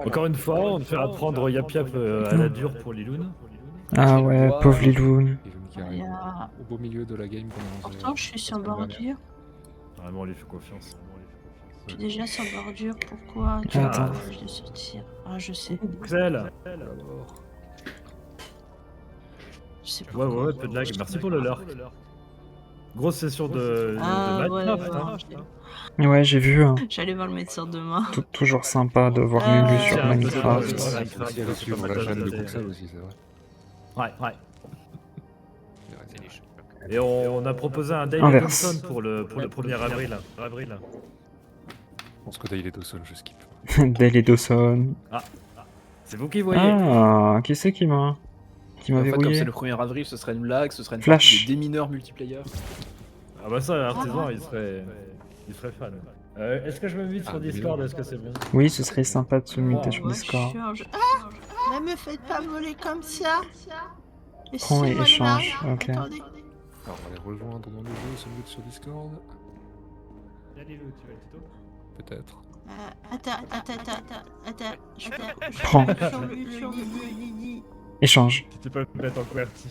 Encore une fois, on te fait apprendre Yap Yap à la dure pour Liloun. Ah ouais, pauvre Liloun. Liloun qui arrive au beau milieu de la game comme Pourtant, je suis sur bordure. Vraiment, on lui fait confiance. Je suis déjà sur bordure. Pourquoi tu Attends. m'empêches de sortir? Ah, je sais. Xel. Je sais Ouais, pourquoi. peu de lag. Merci pour le lurk. Grosse session de Minecraft. Hein. Ouais, j'ai vu. J'allais voir le médecin demain. Toujours sympa de voir Lulu sur Tiens, Minecraft. Merci à suivre la chaîne de Coxel aussi, c'est vrai. Ouais. Et on a proposé un Daily Inverse. Dawson pour le 1er avril. Je pense que Daily Dawson, je skip. Daily Dawson. C'est vous qui voyez. Ah, qui c'est qui m'a En fait, comme verrouillé? c'est le 1er avril, ce serait une blague, ce serait une Flash. partie de démineurs multiplayer. Ah bah ça, Artisan, il serait fan. Est-ce que je me mute sur Discord? Est-ce que c'est bon? Oui, ce serait sympa de se muter sur Discord. Ne me faites pas voler comme ça. Prends et échange, ok. Attendez. Alors, on va les rejoindre dans le jeu, se mute sur Discord. Allez, tu vas le tuto? Peut-être. Attends. Prends. Sur le Lily. Échange. Tu peux me mettre en QWERTY.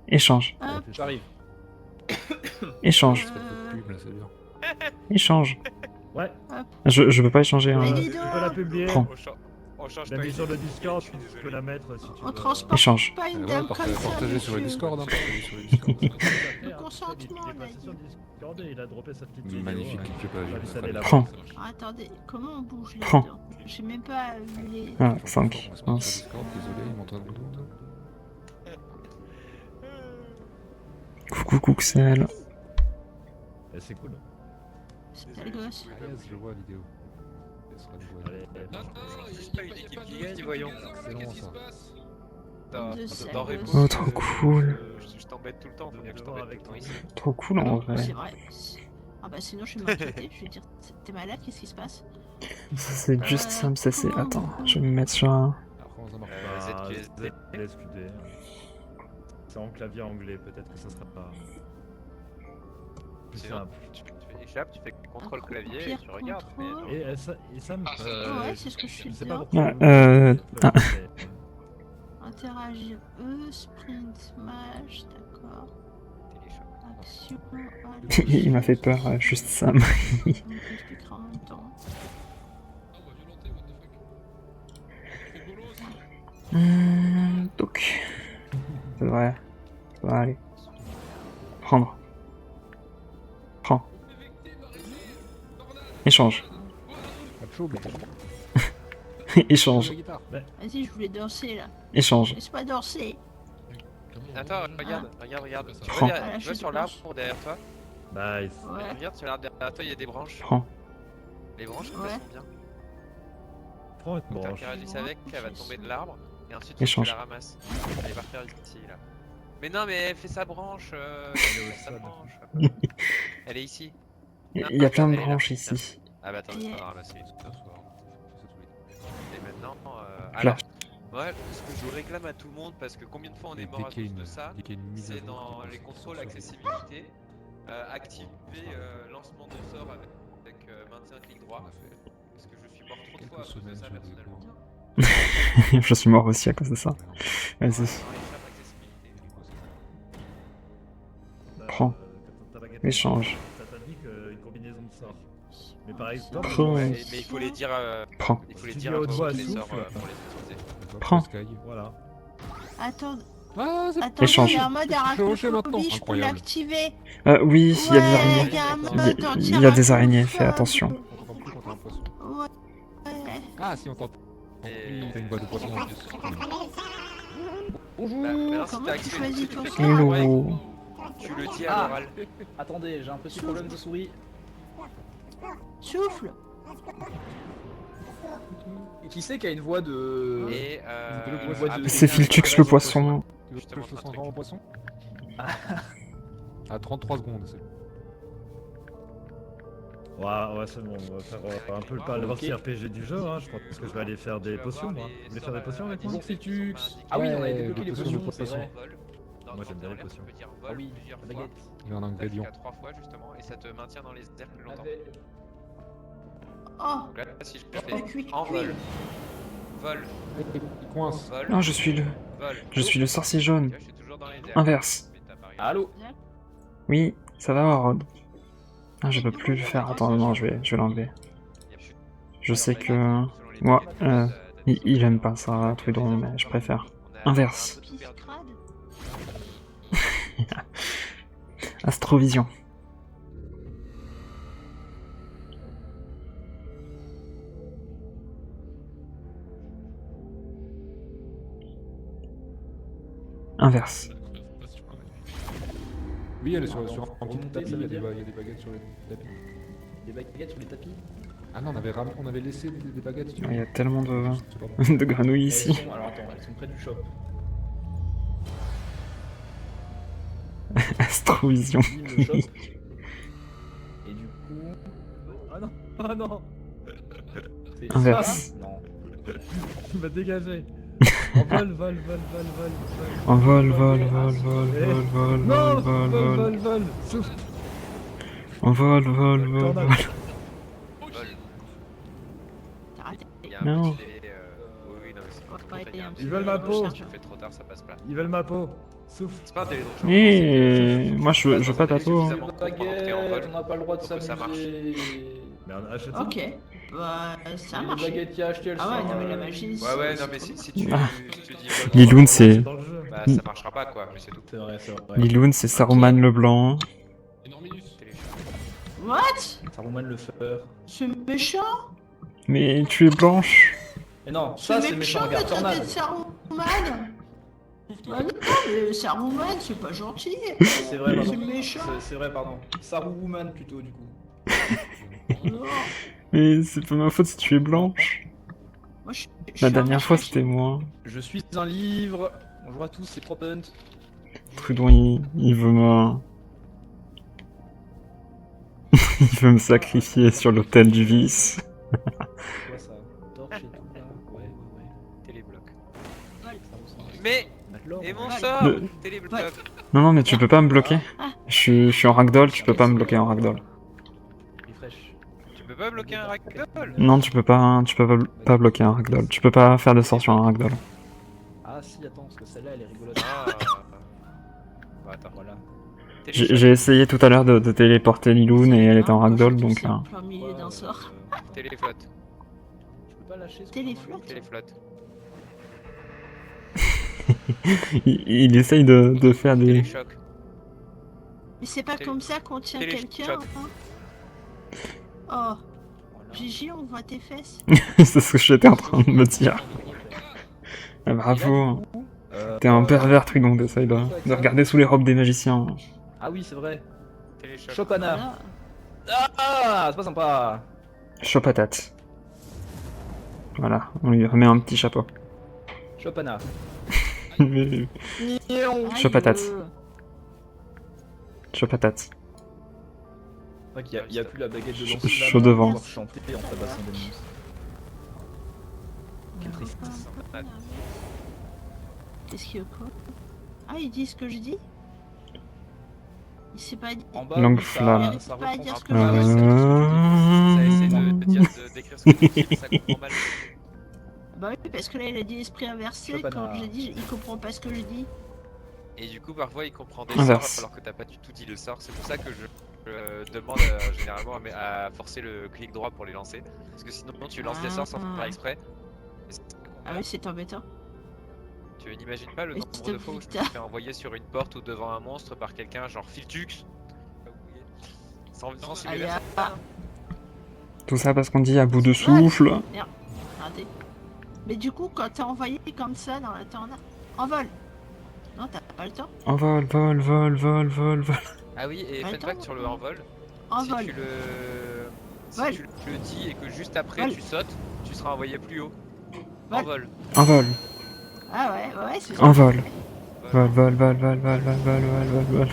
Échange. Hop. J'arrive. Échange. Pub, là, c'est bien. Échange. Ouais, Je peux pas échanger. Mais Hein. dis tu peux la donc, publier. Prends. On change La pas mise sur le Discord, tu peux la mettre si tu veux. on transporte Échange. pas une Ouais, dame comme ça. partagez sur le monsieur. Discord, hein, partagez sur le Discord. Le consentement, Il est on a passé sur dit. Discord et il a droppé sa petite vidéo. Magnifique, j'ai pas vu. J'invite à aller la Prends. voir. Attendez, comment on bouge Prends. là-dedans? J'ai même pas vu les... Ah, 5. On se met sur Discord, désolé, il m'entend le doute. Coucou Coxel. C'est cool. C'est le gosse. Ah, yes, je vois la vidéo. Ce sera une bonne. Allez, Juste pas une équipe qui gagne, voyons. Excellent ça. Dans Rainbow Oh, Six, trop cool. Je t'embête tout le temps, faut bien que je t'embête tout le temps ici. Trop cool en vrai. C'est vrai. Ah bah sinon je vais m'inquiéter, je vais dire, t'es malade, qu'est-ce qui se passe? Ça c'est juste simple, ça c'est... Attends, je vais me mettre sur un... Alors, comment ça marche ZQSD. LSQD. C'est en clavier anglais, peut-être que ça sera pas plus Sinon, simple. tu échappes, tu fais contrôle clavier et tu regardes. Contrôle. Et ça me. Ouais, c'est ce que je suis Je sais pas dedans. pourquoi. Interagir, sprint, smash, d'accord. Action, Il m'a fait peur, juste ça. on expliquera en même temps. Donc... Ça devrait aller. Prendre. Prends. Échange. Pas de chaud, mais Échange. Vas-y, je voulais danser là. Échange. Laisse-moi danser. Attends, regarde. Tu Prends. vois sur l'arbre derrière toi? Nice. Ouais. Regarde sur l'arbre derrière toi, il y a des branches. Prends. Les branches, Ouais. elles sont bien. Prends une Tu branche. interagis avec, elle va tomber de l'arbre. Et ensuite, Échange. tu la ramasses. Elle va refaire ici, là. Mais non, mais elle fait sa branche. Sa branche. Elle est ici. Il y a plein de branches ici. Ah bah attends, je vais la ramasser. Et maintenant, Flash. ouais, ce que je réclame à tout le monde, parce que combien de fois on est mort à cause de ça, c'est dans les contrôles accessibilité, activer lancement de sort avec maintien clic droit, parce que je suis mort trop de fois à cause de ça personnellement. Je suis mort aussi à cause de ça. Vas-y. Dans les chaps accessibilité. Prends. Échange. Ça t'indique une combinaison de sorts. Mais par exemple. Prends. Mais il faut les dire, Prends. il faut les Si dire tu dis à haute voix, les sorts souffle. pour les utiliser. Prends. Voilà. Attends, Ah, c'est attendez, Échange. il y a un mode Changé maintenant. arachnophobie, je peux Incroyable. l'activer. Oui, il y a des Ouais, araignées. il y a un Il mode y a des anti-arachnophobe. araignées, fais attention. On t'entend plus quand t'as un poisson. Ouais. Ah, si, on t'entend. Et- T'as une voix de poisson en plus. Bonjour. Bah, maintenant, si Comment t'as tu activé choisis le ton truc, sort Hello. tu le dis à Ah. l'oral. Attendez, j'ai un petit problème de souris. Souffle. Et qui c'est qui a une voix de... Et Une voix de- C'est Filtux le poisson. Tu veux Je te que je montre te un sens truc. en poisson À 33 secondes, c'est bon. Ouais, c'est bon, on va faire un peu le parti RPG du jeu, hein. Je pense que je vais aller faire des potions, moi. Vous voulez faire des potions avec moi? Bonjour Fitux. Ah oui, on avait débloqué les des potions, potions, c'est vrai. Moi, j'aime bien les potions. Ah oui, la baguette. Il y a un ingrédient. 3 fois justement, et ça te maintient dans les airs plus longtemps. Oh, Donc là, si je cuit, fais en vol, Vol. Il coince. Vol. Non, je suis le sorcier jaune. Je suis toujours dans les airs. Inverse. Mais t'as pas réussi. Allô? Oui, ça va, Rod. Ah, je peux plus le faire. Attends, non, je vais l'enlever. Je sais que... Moi, il aime pas ça, Trudon, mais je préfère. Inverse. On a un peu tout perdu. Crade. Astrovision. Inverse. Oui, elle est sur un petit Remonter, tapis, ça il y veut a des dire il y a des baguettes sur les tapis. Des baguettes sur les tapis? Ah non, on avait laissé des baguettes. si tu veux. Il y a tellement de, C'est pas bon. de grenouilles Elles ici. sont- Alors attends, elles sont près du shop. Astrovision. Bim, le shop. Et du coup... Ah non, ah non, c'est- Inverse. Non. il m'a dégagé. En vol. En vol, vol, vol, vol, vol, vol, Non, vol, vol, vol. vol, souffle. En vol, vol, vol, Tornade. vol. Vol. T'as raté. Il y a un Non. petit délai. Oui, non, mais c'est pas Ouais, contre, il y a un ils petit veulent délai. ma peau. Tu fais trop tard, ça passe pas. Ils veulent ma peau. Souffle. C'est pas un délai de rechange. Eh, moi je veux pas ta peau. C'est une baguette, on n'a pas le droit de Pour que ça marche. s'amuser. Mais on achète ça. Ok. Bah, ça Les marche. baguettes qu'il y a achetées, elles Ah ouais, sont, non mais la magie... Ouais, non, mais si tu Ah. si tu dis vol, Liloun, c'est... Dans le jeu. bah ça marchera pas quoi, mais c'est tout. C'est vrai, c'est vrai. Liloun, c'est Saruman le blanc. What? Saruman le feur. C'est méchant? Mais tu es blanche. Et non, ça c'est méchant, de regarde, traiter tornade. de Saruman. Bah non, mais Saruman, c'est pas gentil. C'est vrai, pardon. C'est méchant. C'est vrai, pardon. Saruman plutôt, du coup. Non. Mais c'est pas ma faute si tu es blanche. Moi, je La suis un dernière fois mec c'était moi. Je suis un livre. Bonjour à tous, c'est Propent. Trudon, il veut me... il veut me sacrifier sur l'autel du vice. C'est quoi ça? Torche et tout là. Ouais. Télébloc. Ça ressemble. Mais D'accord. et mon Ouais. sort Le- Télébloc. Ouais. Non, mais tu peux pas me bloquer. Ah. Je suis en ragdoll, tu peux pas me bloquer en ragdoll. Refresh. Tu peux pas bloquer un ragdoll. Non, tu peux pas bloquer un ragdoll. Tu peux pas faire de sort sur un ragdoll. Ah si, attends, parce que celle-là elle est rigolote. Ah. Bah attends. Voilà. J'ai essayé tout à l'heure de téléporter Liloun et elle était en ragdoll, donc... C'est en plein milieu d'un sort. Téléflotte. Je peux pas lâcher ce Téléflotte. Téléflotte. il essaye de faire des... Téléchoc. Mais c'est pas Télé- comme ça qu'on tient Télé- quelqu'un. shot. Hein. Oh, Gigi, on voit tes fesses. C'est ce que j'étais en train de me dire. Ah, bravo. T'es un pervers, Trudon, t'essayes de regarder sous les robes des magiciens. Ah oui, c'est vrai. Téléchoc. Chopana. Voilà. Ah, c'est pas sympa. Chaud patate. Voilà, on lui remet un petit chapeau. Chopana. Chaud Aïe, patate. Chaud patate. C'est vrai qu'il y a plus la baguette de Chaud- lancer. chaud devant. Pour chanter en tabassant des monstres. Quelle tristesse. Qu'est-ce qu'il y a quoi? Ah, il dit ce que je dis? Il sait pas dire. En bas, Langue oui, flamme. ça Pas à reprend. dire ce que Ah ouais, je c'est dis. Ça essaie de dire, de décrire ce que tu dis, mais ça comprend mal. Bah oui, parce que là, il a dit esprit inversé. Chopin. Quand j'ai dit, il comprend pas ce que je dis. Et du coup, parfois, il comprend des Inverse. sorts alors que t'as pas du tout dit le sort. C'est pour ça que je demande généralement à forcer le clic droit pour les lancer. Parce que sinon, tu lances des sorts sans faire exprès. Et c'est Ah oui, c'est embêtant. Tu n'imagines pas le Mais nombre de fois où je me putain. suis fait envoyer sur une porte ou devant un monstre par quelqu'un genre Filtux sans simuler Allez, ça. ah, Tout ça parce qu'on dit à bout de souffle. regardez. Mais du coup, quand t'es envoyé comme ça dans la tornade, en vol. Non, t'as pas le temps. En vol, vol, vol, vol, vol, vol. Ah oui, et fun Attends. fact sur le envol, En si vol. Vol. tu le dis et que juste après Vol. tu sautes, tu seras envoyé plus haut. Vol. En vol. En vol. Ah ouais, c'est ça. En vol. Vol, vol, vol, vol, vol, vol, vol, vol, vol, vol.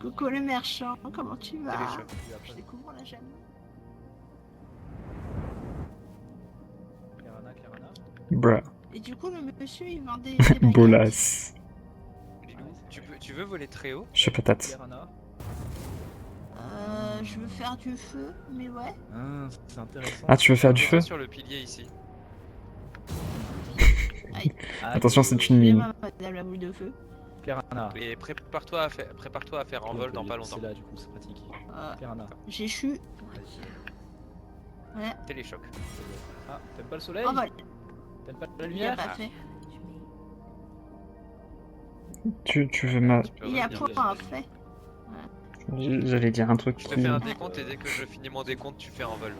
Coucou le marchand, comment tu vas? Téléchoc. Je découvre la Jeanne. Clarana. Bruh. Et du coup, le monsieur, il vend des baguettes. Bolas. Lilou, tu veux voler très haut? Chaud patate. Clarana. Je veux faire du feu, mais ouais. Ah, c'est intéressant. Ah, tu veux faire du feu? Sur le pilier ici. Ah, Attention, c'est une Excusez-moi, mine. madame la boule de feu. Piranha. Et prépare-toi à faire envol dans pas longtemps. C'est là, du coup, c'est pratique. Piranha. J'échoue. Ouais, Téléchoc. Ah, t'aimes pas le soleil? envol. T'aimes pas la Il a lumière? pas fait. Tu veux ma... Tu peux Il a revenir. point fait. J'allais dire un truc Je te qui... fais un décompte et dès que je finis mon décompte, tu fais envol.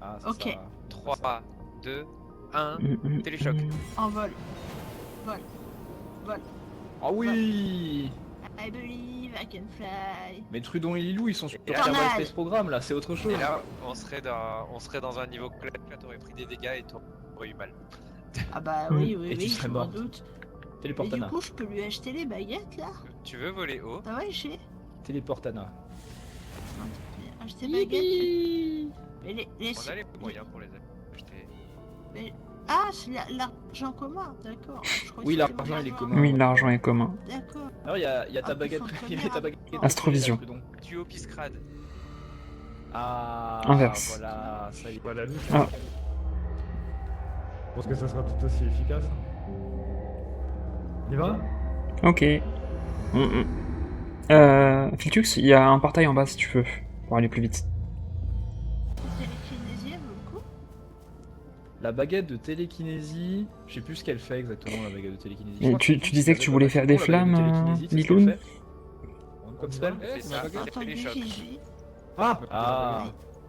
Ah, c'est Ok. ça. 3, 2, 1. Mm, Téléchoc. Envol. Vol. Vol. Ah oui! I believe I can fly. Mais Trudon et Lilou, ils sont sur Et là, Kerbal Space Programme là, c'est autre chose. Et là, on serait dans un niveau clair, t'aurais pris des dégâts et t'aurais eu mal. Ah bah oui, oui, Et tu oui, serais je m'en morte. doute. Et du Téléportana. coup, je peux lui acheter les baguettes là. Tu veux voler haut? Ah ouais, j'ai Téléportana. acheté baguettes. Mais les... On a les moyens pour les acheter. Ah, c'est l'argent commun, d'accord. Je crois que Oui, c'était l'argent, mon il est argent. commun. Oui, l'argent est commun. D'accord. Alors il y a ta Ah, baguette, ils sont il y a ta très baguette. bien. Astrovision. Trudon. Duo Piscrade. Ah, Inverse. voilà, ça y est. Voilà, nous. Ah. Je pense que ça sera tout aussi efficace. On y va? Ok. Filtux, il y a un portail en bas si tu veux, pour aller plus vite. Télékinésie, elle vaut le coup. La baguette de télékinésie, je sais plus ce qu'elle fait exactement la baguette de télékinésie. Mais Je crois tu que disais que tu voulais faire des la baguette de flammes, télékinésie, tu sais ce qu'elle Liloun? fait Comme spell C'est ça, J'ai entendu téléchoc. Gigi. Ah,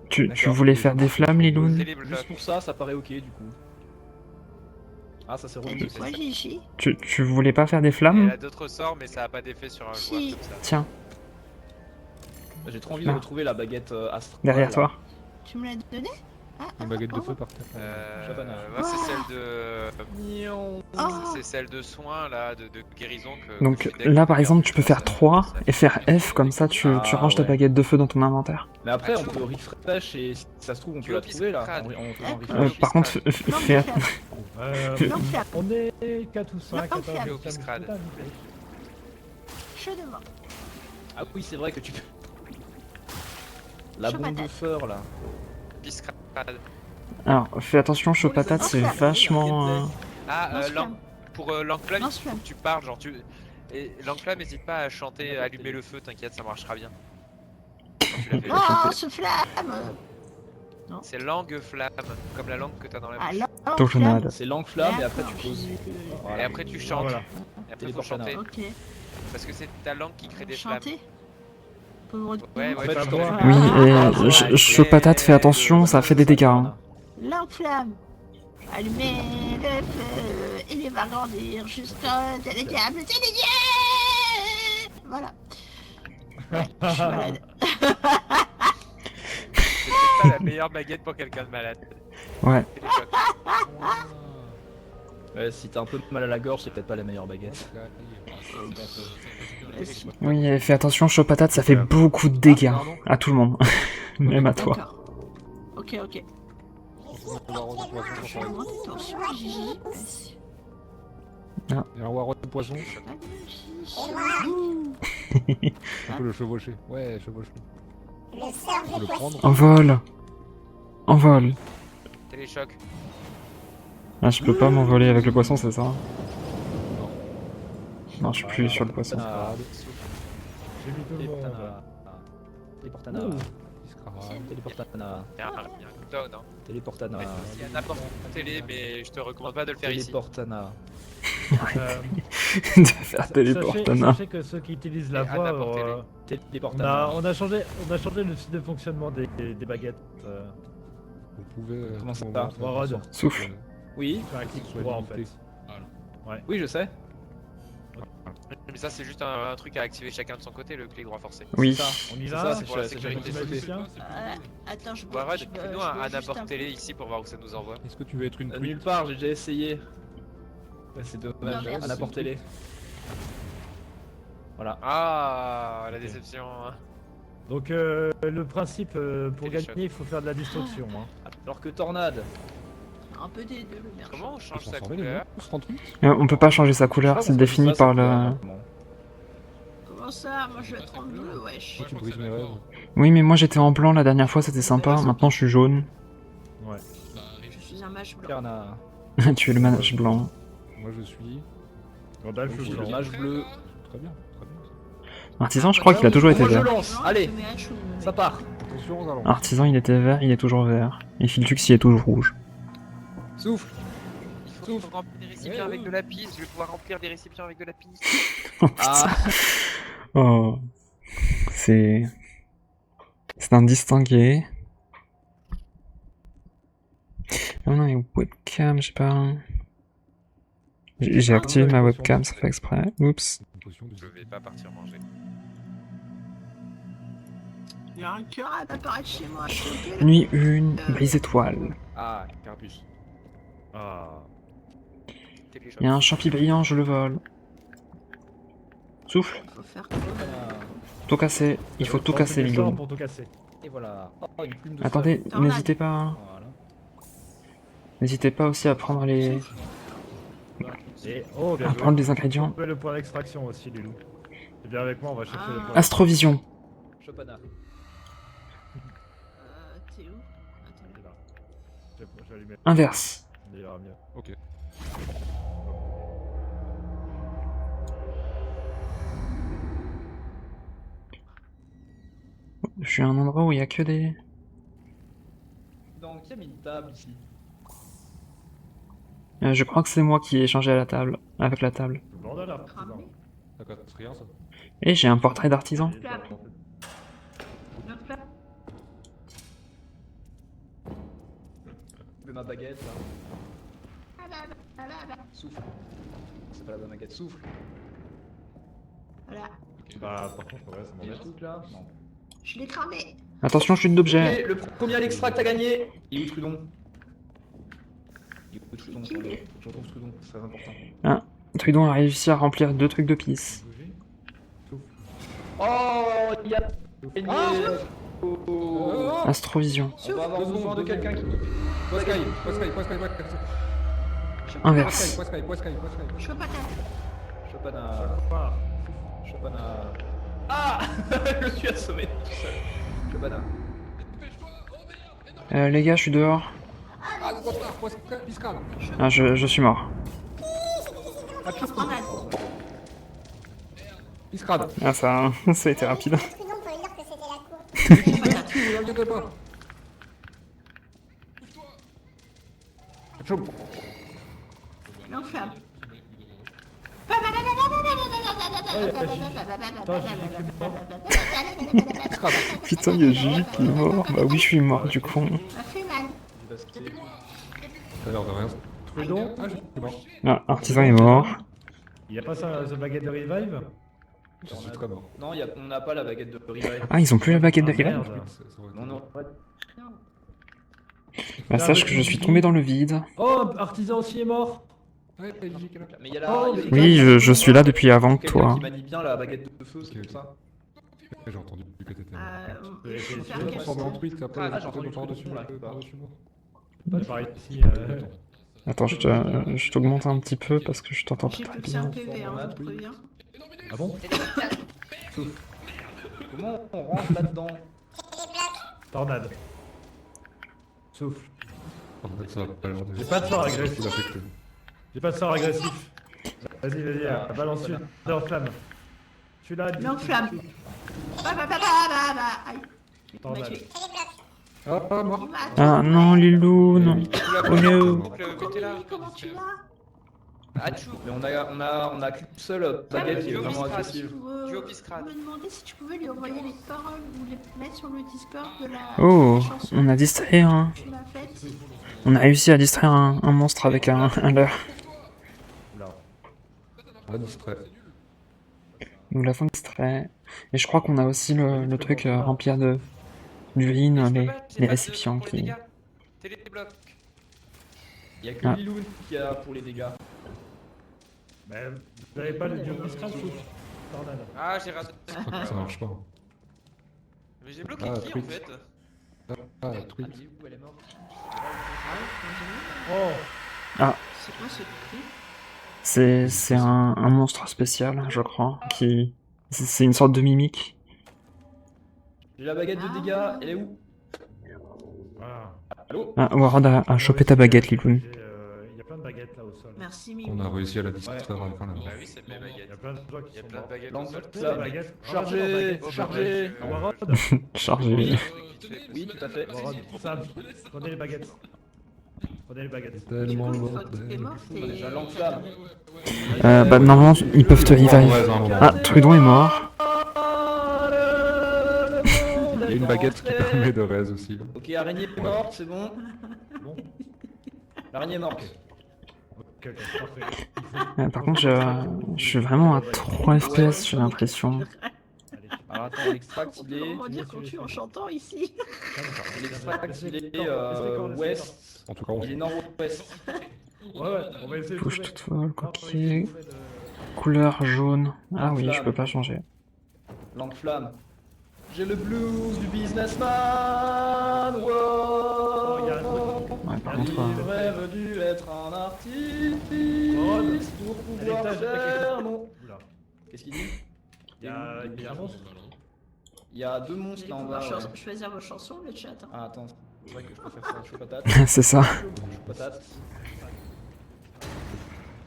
Tu D'accord. voulais faire des flammes, Liloun? Télébloc. juste pour ça paraît ok du coup. Ah, ça c'est T'as relou. dit ça. quoi, Gigi? Tu voulais pas faire des Elle flammes? a d'autres sorts, mais ça a pas d'effet sur un joueur Si. comme ça. Tiens, J'ai trop envie de Ah. retrouver la baguette astrale. derrière là. toi. Tu me l'as donné? Ah, Une baguette de oh. feu par terre. Shabana. Ouais, c'est celle de. Oh. C'est celle de soins là, de guérison que. Donc que tu deck là par pour exemple tu peux faire ça, 3 ça et faire fait- F, comme ça tu Ah, ranges ta ouais. baguette de feu dans ton inventaire. Mais après Ah, on tu peut refresh et si ça se trouve on Tu peut la as trouver là. Piscrade. On fait un Ouais. refresh. Par contre Non, fais... mais flamme. Non, flamme. On est 4 ou 5, Non, attends, flamme. je Au Piscrade. Chaudement. Ah oui c'est vrai que tu peux. La Chaud bombe de patate. feu là. Piscrade. Alors fais attention, chaud patate c'est vachement... Ah, Lance-flamme. pour l'enclame, il faut Lance-flamme. que tu parles, genre tu. Et l'enclame, n'hésite pas à chanter, à allumer le feu, t'inquiète, ça marchera bien. Quand tu l'as fait. Oh, ce flamme. C'est langue flamme, comme la langue que t'as dans la bouche. Alors, Tornade. C'est l'enflamme et après tu D'accord, poses. Et Voilà. après tu chantes. Voilà. Et après faut chanter, Ok. parce que c'est ta langue qui crée des flammes. Chanter. Pauvre Ouais, En ouais, fait, tu je chantes. t'en- Oui, Ah, et chaud patate fais attention, ça fait des dégâts. Hein. L'enflamme. Allumez le feu, il va grandir jusqu'au délectable télédier. Voilà. Ouais, je suis malade. C'est peut-être pas la meilleure baguette pour quelqu'un de malade. Ouais. C'est des chocs. Ouais, si t'as un peu mal à la gorge, c'est peut-être pas la meilleure baguette. Oui, et fais attention, chaud patate ça fait beaucoup de dégâts à tout le monde, même à toi. D'accord. Ok, ok. Je vais monter ton son, Gigi. Merci. Il y a un Warren de poison, on peut le chevaucher. Ouais, chevauche. Faut le prendre. Envol. Envol. Téléchoc. Ah, je peux pas m'envoler avec le poisson, c'est ça? Non, je suis plus sur le poisson. Ah, J'ai mis tout le monde. Téléportana. Téléportana. Téléportana. Il y a un cooldown, hein. Téléportana. Il y a n'importe quelle télé, mais je te recommande pas de le faire ici. Téléportana. De faire téléportana. Sachez que ceux qui utilisent la Et à voix, n'importe Téléportana. on a changé le site de fonctionnement des baguettes. Vous pouvez. Comment ça on va Warren. Souffle. Oui, Faire un clic Soit droit en limité. fait. oui, je sais. Mais ça, c'est juste un truc à activer chacun de son côté, le clic droit forcé. Oui. C'est ça. On y C'est va ça, c'est pour la c'est sécurité chacun de son côté. magicien. Attends, je Warren, je fais-nous bois un juste apport peu. télé ici pour voir où ça nous envoie. Est-ce que tu veux être une Nulle truite part, j'ai déjà essayé. Ouais, c'est dommage, Non, merci. à n'importe télé. Voilà. Ah, la déception. Donc le principe pour Téléchoc. gagner, il faut faire de la destruction. Hein. Alors que Tornade. Un peu des deux, le Comment on change sa transformer les couleur? monstres en truites On peut pas changer sa Je sais couleur, pas c'est pourquoi défini je fais ça, par cette le... couleur, comment. Comment ça? Moi je vais être en bleu, wesh. Tu brises mes rêves. Oui, mais moi j'étais en blanc la dernière fois, c'était sympa. Maintenant je suis jaune. Ouais. Je suis un mage blanc. Karna. Tu es le mage blanc. Moi je suis. Gandalf Je suis le blanc. mage bleu. Très bien, très bien. Artisan, je crois qu'il a toujours été Moi je vert. lance. Allez, ça part. Attention aux allons. Artisan, il était vert, il est toujours vert. Et Filtux, il est toujours rouge. Souffle. Il faut remplir des récipients avec de la pisse. Je vais pouvoir remplir des récipients avec de la pisse. Ah. Oh. C'est un distingué. Ah non, mais webcam, je sais pas. J'ai activé ma webcam, ça fait exprès. Oups. Une potion de Je vais pas partir manger. Il y a un cœur à apparaître chez moi. s'il vous plaît. Nuit 1, brise étoile. Ah, Carbus. Ah. Il y a un champi brillant, je le vole. Souffle. Faut faire Tout casser. Il faut tout casser, Lilo. Lilo. Pour tout casser. Et voilà. Oh, une plume de Attendez, Tornade. n'hésitez pas. Voilà. N'hésitez pas aussi à prendre les. Et oh, bien à joué. prendre des On ingrédients. peut le point d'extraction aussi, Lilou. C'est bien avec moi, on va chercher Ah. le point. Astrovision. Chopana. T'es où? Attends. Il est là. Je vais allumer. Inverse. Il ira mieux. Ok. Je suis à un endroit où il y a que des. Donc, il y a mis une table ici. Je crois que c'est moi qui ai échangé à la table. Avec la table. Le bordel là. Cramé. D'accord, c'est rien ça. Et j'ai un portrait d'artisan. Notre plat. De ma baguette là. Souffle. C'est pas la bonne baguette, souffle. Voilà. Bah, par contre, ouais, ça Il y a m'embête. le truc là. Non. Je l'ai cramé. Attention, chute d'objet. Et le premier à l'extract a gagné. Il est où Trudon? Il est où Trudon? Qui il est Je retrouve Trudon, c'est très important. Trudon a réussi à remplir 2 trucs de pisse. Bougie. Oh, il y a gagné. Oh. Astrovision. On va avoir besoin de quelqu'un qui. Poiscaille, Poiscaille, Poiscaille, Inverse. Poiscaille, Poiscaille, Poiscaille. Je peux pas taper. Chopana. Ah. Chopana. Ah. Je suis assommé tout seul. Chopana. Les gars, je suis dehors. Ah, Poiscaille, Piscal. Ah, je suis mort. Grenade. Piscal. Ah, ça a été rapide. T'inquiète pas. Choup. L'enflamme. Putain, il y a Juju qui est mort. Bah oui, je suis mort du coup. Ça fait mal. T'as l'air de rien. Trudon. Ah, je suis mort. Ah, artisan est mort. Il y a pas ça, The Baguette de Revive? Je suis très mort. Non, on n'a pas la baguette de revive. Ah, ils ont plus la baguette de Ah, rival. merde. Non, non. Bah, sache que je suis tombé dans le vide. Oh, Artisan aussi est mort. Ouais, LJ qui est là. Mais il y a la. Oh, il y a Oui, je suis là depuis avant que quelqu'un toi. qui manie bien la baguette de feu, c'est Ok, pour ça. J'ai entendu que t'étais mort. Il faut faire Je quelque Transformé en chose. tweet, après, Ah, j'ai j'ai entendu entendu le truc, là. par-dessus moi. Par ici. Attends, je t'augmente un petit peu parce que je t'entends pas J'ai très plus que 5 bien. PV, hein, je te préviens. Ah bon? Comment on rentre là-dedans? Tornade. Souffle. En fait, ça va pas l'air de- J'ai pas de sort Il a agressif. fait que- J'ai pas de sort agressif. Vas-y, balance-le. L'enflamme. Je suis là. L'enflamme. Aïe. Il m'a Tornade. tué. Ah, mort. Il m'a tué. Ah non, Lilou, non. Oh no. Comment tu vas? Achou. Mais on a qu'une seule baguette qui est vraiment agressive. Tu au Piscrade. Je me demandais si tu pouvais lui envoyer les paroles ou les mettre sur le Discord de la Oh, chanson on a distrait un. que tu m'as faite. On a réussi à distraire un monstre avec un leurre. Là. Ah, distrait. Nous l'avons distrait. Et je crois qu'on a aussi le truc remplir d'urine, les récipients qui. Télébloc. Il y a que Ah. Liloun qui a pour les dégâts. Mais vous avez pas le dieu Piscal, souffle. Tornade. Ah, j'ai raté. Ça marche pas. Mais j'ai bloqué Ah, qui en tweet. fait? Ah, tweet. Où elle est morte? Oh. C'est quoi ce cri? C'est un monstre spécial, je crois, qui C'est une sorte de mimique. J'ai la baguette de dégâts, elle est où? Voilà. Allô? Ah, Warren a chopé ta baguette, Liloun. Il y a plein de baguettes là au sol. Merci, Mimi. On a réussi à la distraire avec un Bah oui, c'est mes Il y baguettes. a plein de gens qui Il y a sont plein de morts. baguettes au L'angle sol. flamme. Les baguettes. Chargé, chargé. Warren, Chargé. Oui, tout à fait. Warren, Sam, prenez les baguettes. Prenez les baguettes. Tellement le Une fois que t'es bordel. mort, On a déjà t'es... l'enflamme. Bah, normalement, ils peuvent te revive. Ah, Trudon est mort. Il y a une baguette qui permet de raise aussi. là. Ok, araignée est morte, c'est bon. Bon, L'araignée est morte. ok, parfait. Il faut- Par contre, je suis vraiment à 3 FPS, j'ai l'impression. Allez, Alors attends, l'extract il est. Comment dire qu'on tue en chantant ici? L'extract il est ouest. ouest. En tout cas, on Il est nord-ouest. Ouais, on va essayer de Touche trouver. toute folle, Non, on va essayer coquille. de trouver de- Couleur jaune. Ah oui, je peux pas changer. L'enflamme. J'ai le blues du businessman. Wow. il y a un truc. Ouais, par Allez, contre, J'aurais dû être un artiste pour pouvoir Allez, faire mon. Oula. Qu'est-ce qu'il dit? Il y a un monstre. Il y a deux monstres là en bas. Ouais. Choisir vos chansons, le chat. Hein. Ah attends, c'est vrai que je préfère ça. Chaud patate. c'est ça. Chaud patate.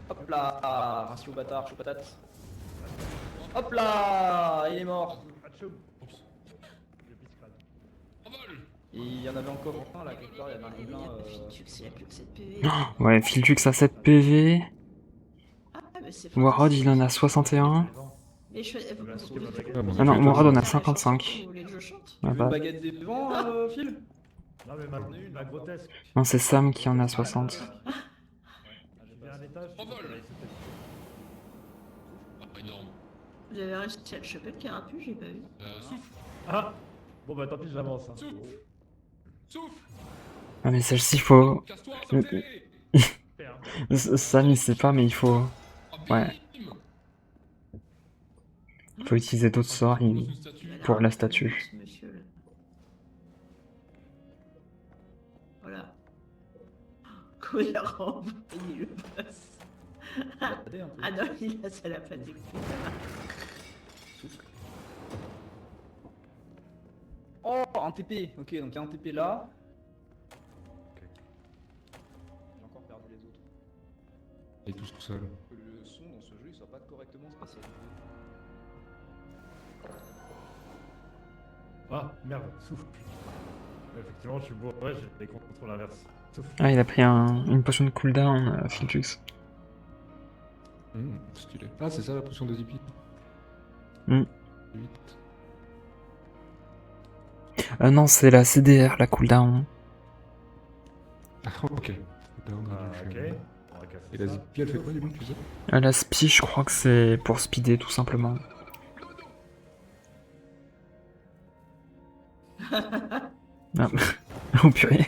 Hop là, ratio bâtard, chaud patate. Hop là, il est mort. Atchoum. Et il y en avait encore un là quelque part, il y avait un Il y gobelin. a Filtux, il y a plus que cette PV. Ouais, Filtux a 7 PV. Ah, mais c'est Warrod, il en a 61. Mais je... Ah non, Warrod en a 55. Vous voulez que je chante? Ah Une bah, baguette des vents, Phil? Non mais ma grotesque. non, c'est Sam qui en a 60. J'ai un étage. Vous avez réussi à le choper le carapuce, j'ai pas vu. Ah. Bon bah tant pis, j'avance. Hein. Ah mais celle-ci, faut... Super. Sam, il sait pas, mais il faut... Ouais. Faut utiliser d'autres sorts pour la statue. Ce monsieur, là. Voilà. Comment il a renvoyé le boss? Ah non, il a ça l'a pas découpé. Oh, un TP. Ok, donc il y a un TP là. J'ai encore perdu les autres. est tous tout seul. Que le son dans ce jeu il soit pas correctement spatialisé. Ah merde, souffle. Effectivement, je suis beau. Ouais, j'ai des contrôles inverses. Souffle. Ah, il a pris une potion de cooldown, Filtux. Stylé. Ah, c'est ça la potion de Zippy. 8. 8. Non, c'est la CDR, la cooldown. Ah, ok. Ah, ok. On va casser Et la ça. Zippy, elle fait quoi du coup, tu sais? La spi, je crois que c'est pour speeder, tout simplement. Ah. Oh purée.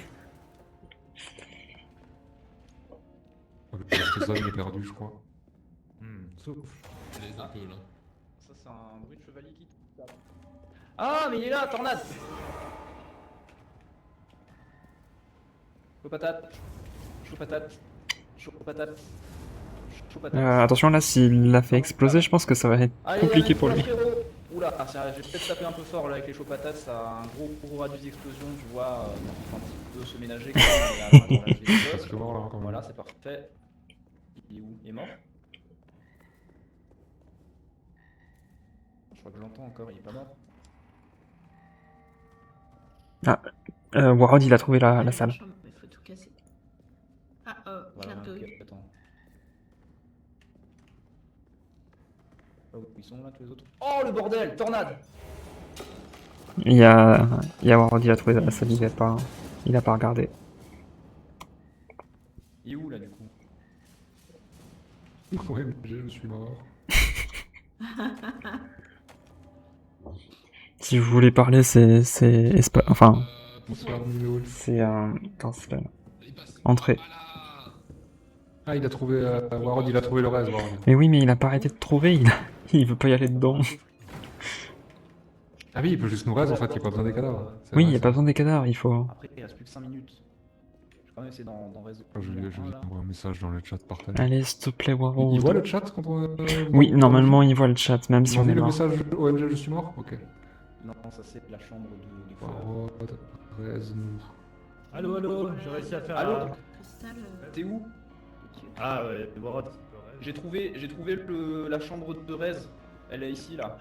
C'est ça, il est perdu, je crois. Souffle. Ça c'est un bruit de chevalier qui tape. Ah mais il est là, tornade. Chaud patate. Chaud patate. Chaud patate. Chaud patate. Attention là, s'il l'a fait exploser, je pense que ça va être Allez, compliqué allez, pour lui. frérot. Oula, j'ai peut-être tapé un peu fort là avec les chauds patates, ça a un gros radius d'explosion, tu vois, un petit peu se ménager quand même, mais attends, là, je Parce que mort là, quand même. voilà, c'est parfait. Il est où? Il est mort? Je crois que je l'entends encore, il est pas mort. Warrod, il a trouvé la salle. Il faut tout casser. Ah, Voilà, clin d'œil. ok, attends. Oh, ils sont là tous les autres. Oh le bordel, tornade! Il y a Warrod, il a trouvé la salle, il a pas regardé. Il est où là du coup? Ouais, mais je suis mort. Si vous voulez parler, enfin, Bonsoir, Mino. c'est attends, c'est là. Entrée. Ah, il a trouvé. Warren, il a trouvé le reste, Warren. Mais oui, mais il a pas arrêté de trouver, il veut pas y aller dedans. Ah oui, il peut juste nous reste en fait, il n'y a pas besoin des cadavres. C'est Oui, vrai, il y a ça. pas besoin des cadavres, il faut... Après il reste plus que 5 minutes. quand même essayer d'en résoudre. Je lui envoie un message dans le chat partage. Allez, s'il te plaît, Il Warroad. voit le chat quand on... Oui, normalement, il voit le chat, même si Ils ont on est vu le mort. message OMG je suis mort? Ok. Non, ça c'est la chambre du feu. Warroad, nous. Allô, j'ai réussi à faire... Allô Cristal, T'es où? Ah ouais, Warrod. J'ai trouvé la chambre de Rez. Elle est ici là.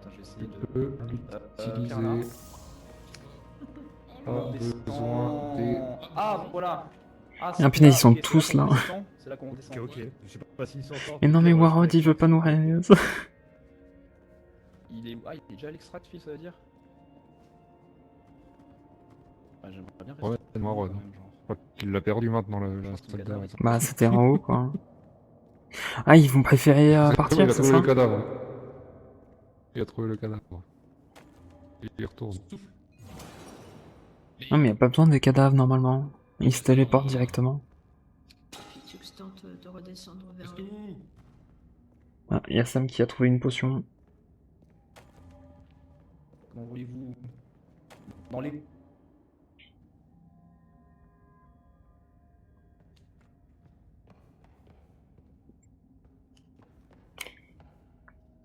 Attends, je vais essayer de. Peut Carla. utiliser... Pas besoin des... Ah, voilà. Ah, Ah, punaise, ils sont ok, tous c'est là là. qu'on descend. C'est là qu'on descend. Ok, je sais pas s'ils sont encore... Mais non, mais Warroad, il veut pas nous raise. Il est déjà à l'extract, fil, ça veut dire? Ah, j'aimerais bien rester. Ouais, c'est Warroad. quand même, genre. Je crois qu'il l'a perdu maintenant, le Je pense qu'il soldat. a- Bah, c'était en haut, quoi. Ah, ils vont préférer Il a partir, c'est trouvé ça? le cadavre. Il a trouvé le cadavre. Il retourne. Non, mais y a pas besoin des cadavres, normalement. Ils se téléportent directement. Fitux tente de redescendre vers eux. Ah, y a Sam qui a trouvé une potion. Comment voulez-vous? Dans les.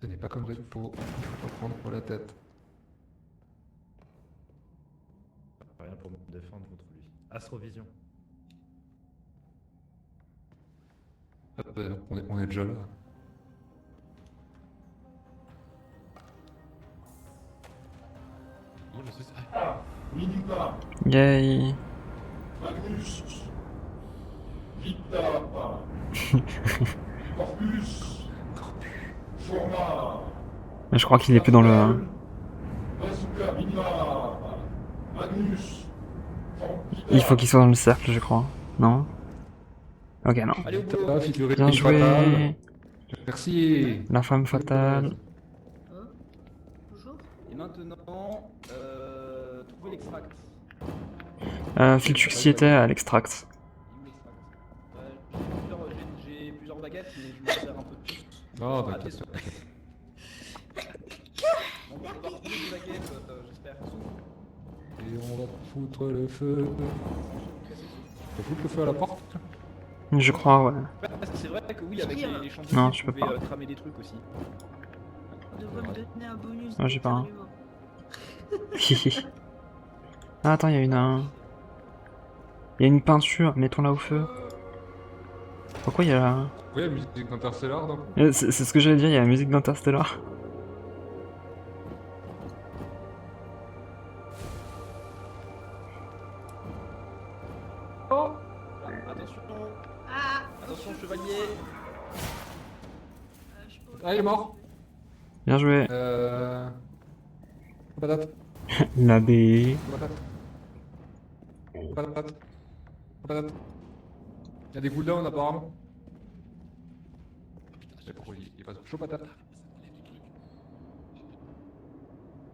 Ce n'est pas comme Red Bull, il faut pas prendre pour la tête. Rien pour me défendre contre lui. Astrovision. Ah bah, on est déjà là. Yay. Mais je crois qu'il est plus dans le... Il faut qu'il soit dans le cercle, je crois. Non? Ok, non. Allez au boulot. T'as figuré Bien joué. Merci. La femme fatale. Oh, toujours? Et maintenant, trouver l'extract. Filtrux y était à l'extract. J'ai plusieurs baguettes, mais je me sers un peu de tout. Non, Ah, t'inquiète. désolé. On va retrouver des baguettes, j'espère. Et on va foutre le feu. Faut foutre le feu à la porte? Je crois, ouais. Parce que c'est vrai que oui, avec les champignons, Non, tu je peux pouvais pas. cramer des trucs aussi. On devrait me donner un bonus. Ah, j'ai pas un. absolument. Ah, attends, il y a une... Il y a une peinture, mettons-la au feu. Pourquoi il y a la... Oui, la musique d'Interstellar, donc. C'est ce que j'allais dire, il y a la musique d'Interstellar. Oh attention, Ah, attention chevalier. je peux- Ah, il est mort. Bien joué. Patate. L'abbé. Patate. Patate. Patate. Il y a des cooldowns apparemment. Putain, je sais pas pourquoi il est pas chaud patate.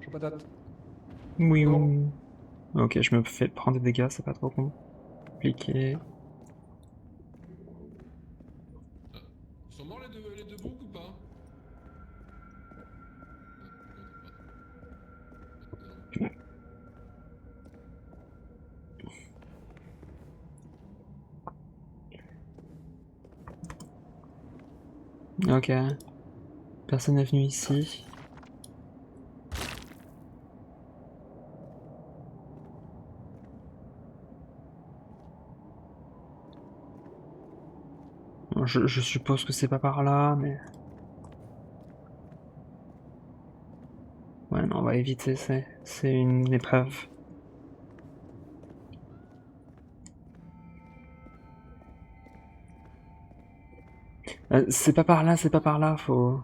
Chaud patate. Oui, oui. Ok, je me fais prendre des dégâts, c'est pas trop compliqué. Ils sont morts les deux boucs ou pas? Ok. Personne n'est venu ici. Je suppose que c'est pas par là, mais... Ouais, non, on va éviter, c'est une épreuve. C'est pas par là, faut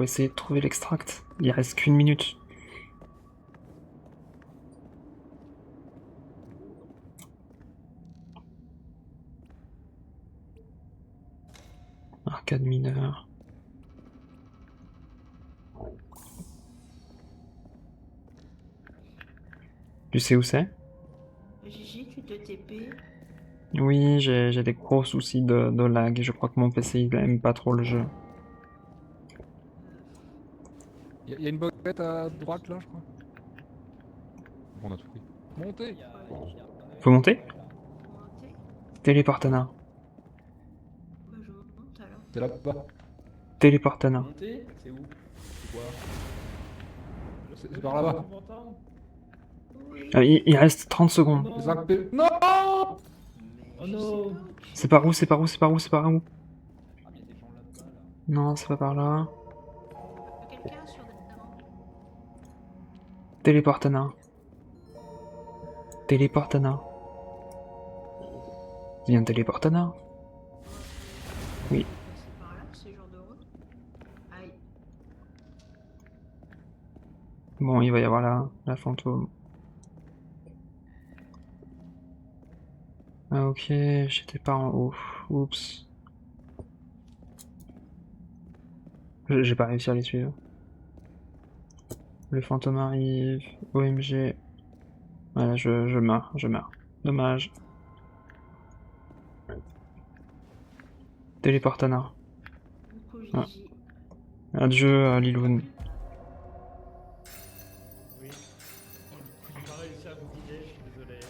essayer de trouver l'extract. Il reste qu'une minute. Arcade mineur. Tu sais où c'est? Gigi, tu te TP. Oui, j'ai des gros soucis de lag. Je crois que mon PC il aime pas trop le jeu. Il y a une boquette à droite là, je crois. Bon, on a tout pris. Montez. Faut monter? Montez. Téléportana. Bah, je monte alors. C'est là-bas. Téléportana. Monter? C'est où? C'est quoi? C'est par là-bas. Ah, il reste 30 secondes. Les 5 P. Non. Oh non. C'est par où? C'est par où? C'est par où? C'est par où? Ah, mais il y a des gens là-bas, là. Non, c'est pas par là. Quelqu'un sur des devant. Téléportana. Téléportana. C'est bien Téléportana. Oui. C'est par là, c'est genre de route. Aïe. Bon, il va y avoir la fantôme. Ah ok, j'étais pas en haut. Oups. J'ai pas réussi à les suivre. Le fantôme arrive. OMG. Voilà, je meurs, je meurs. Dommage. Téléportana. Du coup, Ah. GG. Adieu, Liloun. Oui. J'ai pas réussi à vous guider, je suis désolé.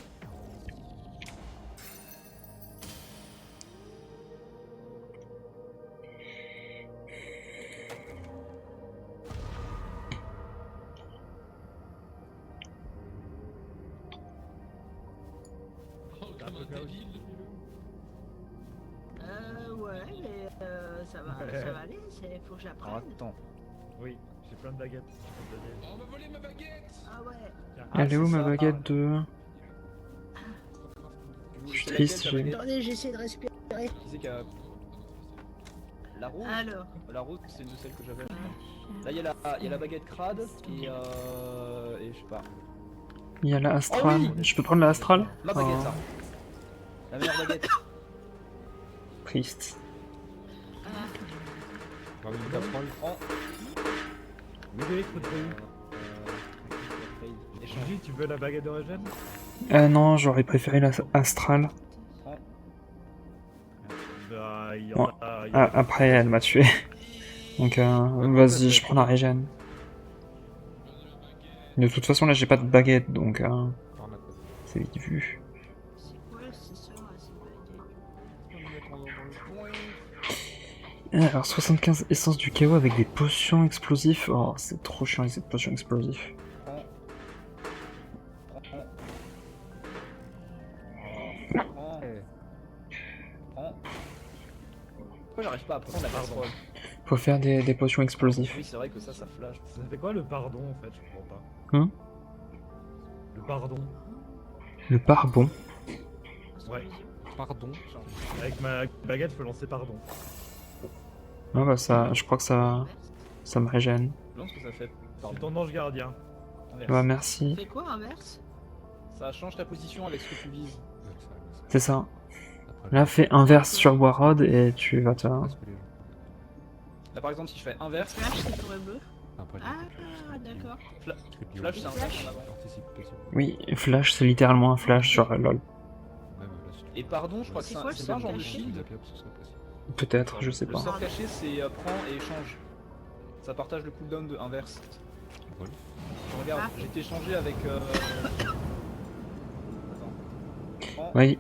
Oh, comme un débile. Ouais, mais ça va aller, faut que j'apprenne. Alors attends. Oui, j'ai plein de baguettes. Je peux te donner. Oh, on m'a volé ma baguette. Ah ouais. Tiens. Elle est où c'est ma ça. baguette de... Je suis triste, j'ai- Attendez, j'essaie de respirer. Qui c'est qui a... La rouge? Alors. La rouge, c'est une de celles que j'avais. Là, il y a la baguette crade et je sais pas. Il y a la Astral. Oh oui. Je peux prendre la Astral? Ma baguette, Oh, ça. La meilleure baguette. triste. Parmi les casseroles. Oui, oui, faut te donner. Gigi, tu veux la baguette d'origine? Non, j'aurais préféré la Astral. Bah, il y Bon, en a. il y en a- Après, elle m'a tué. Donc, vas-y, je prends la régène. De toute façon, là, j'ai pas de baguette, donc Par ma tête. c'est vite vu. C'est quoi cette histoire à cette baguette? Alors, 75 essence du chaos avec des potions explosives. Oh, c'est trop chiant avec cette potion explosive. Pourquoi j'arrive pas à prendre la casserole? Faut faire des potions explosives. Oui, c'est vrai que ça flash. Ça fait quoi le pardon en fait? Je comprends pas. Hein? Le pardon. Le parbon. Ouais. Pardon. Avec ma baguette, je peux lancer pardon. Ah bah ça, je crois que ça me régène. Je pense que ça fait. C'est ton ange gardien. Inverse. Bah merci. Fait quoi, inverse? Ça change ta position avec ce que tu vises. C'est ça. Là, fais inverse sur Warrod et tu vas te... Là, par exemple, si je fais inverse, Flash, c'est pour le bleu. Ah, d'accord. flash, c'est inverse en avant. Oui, flash, c'est littéralement un flash sur LoL. Et pardon, je crois que C'est c'est quoi le pas un genre de sort shield. Peut-être, je sais Le pas. sort caché, c'est prends et échange. Ça partage le cooldown de inverse. Regarde, Ah. j'ai été échangé avec. Attends. Prends. Oui,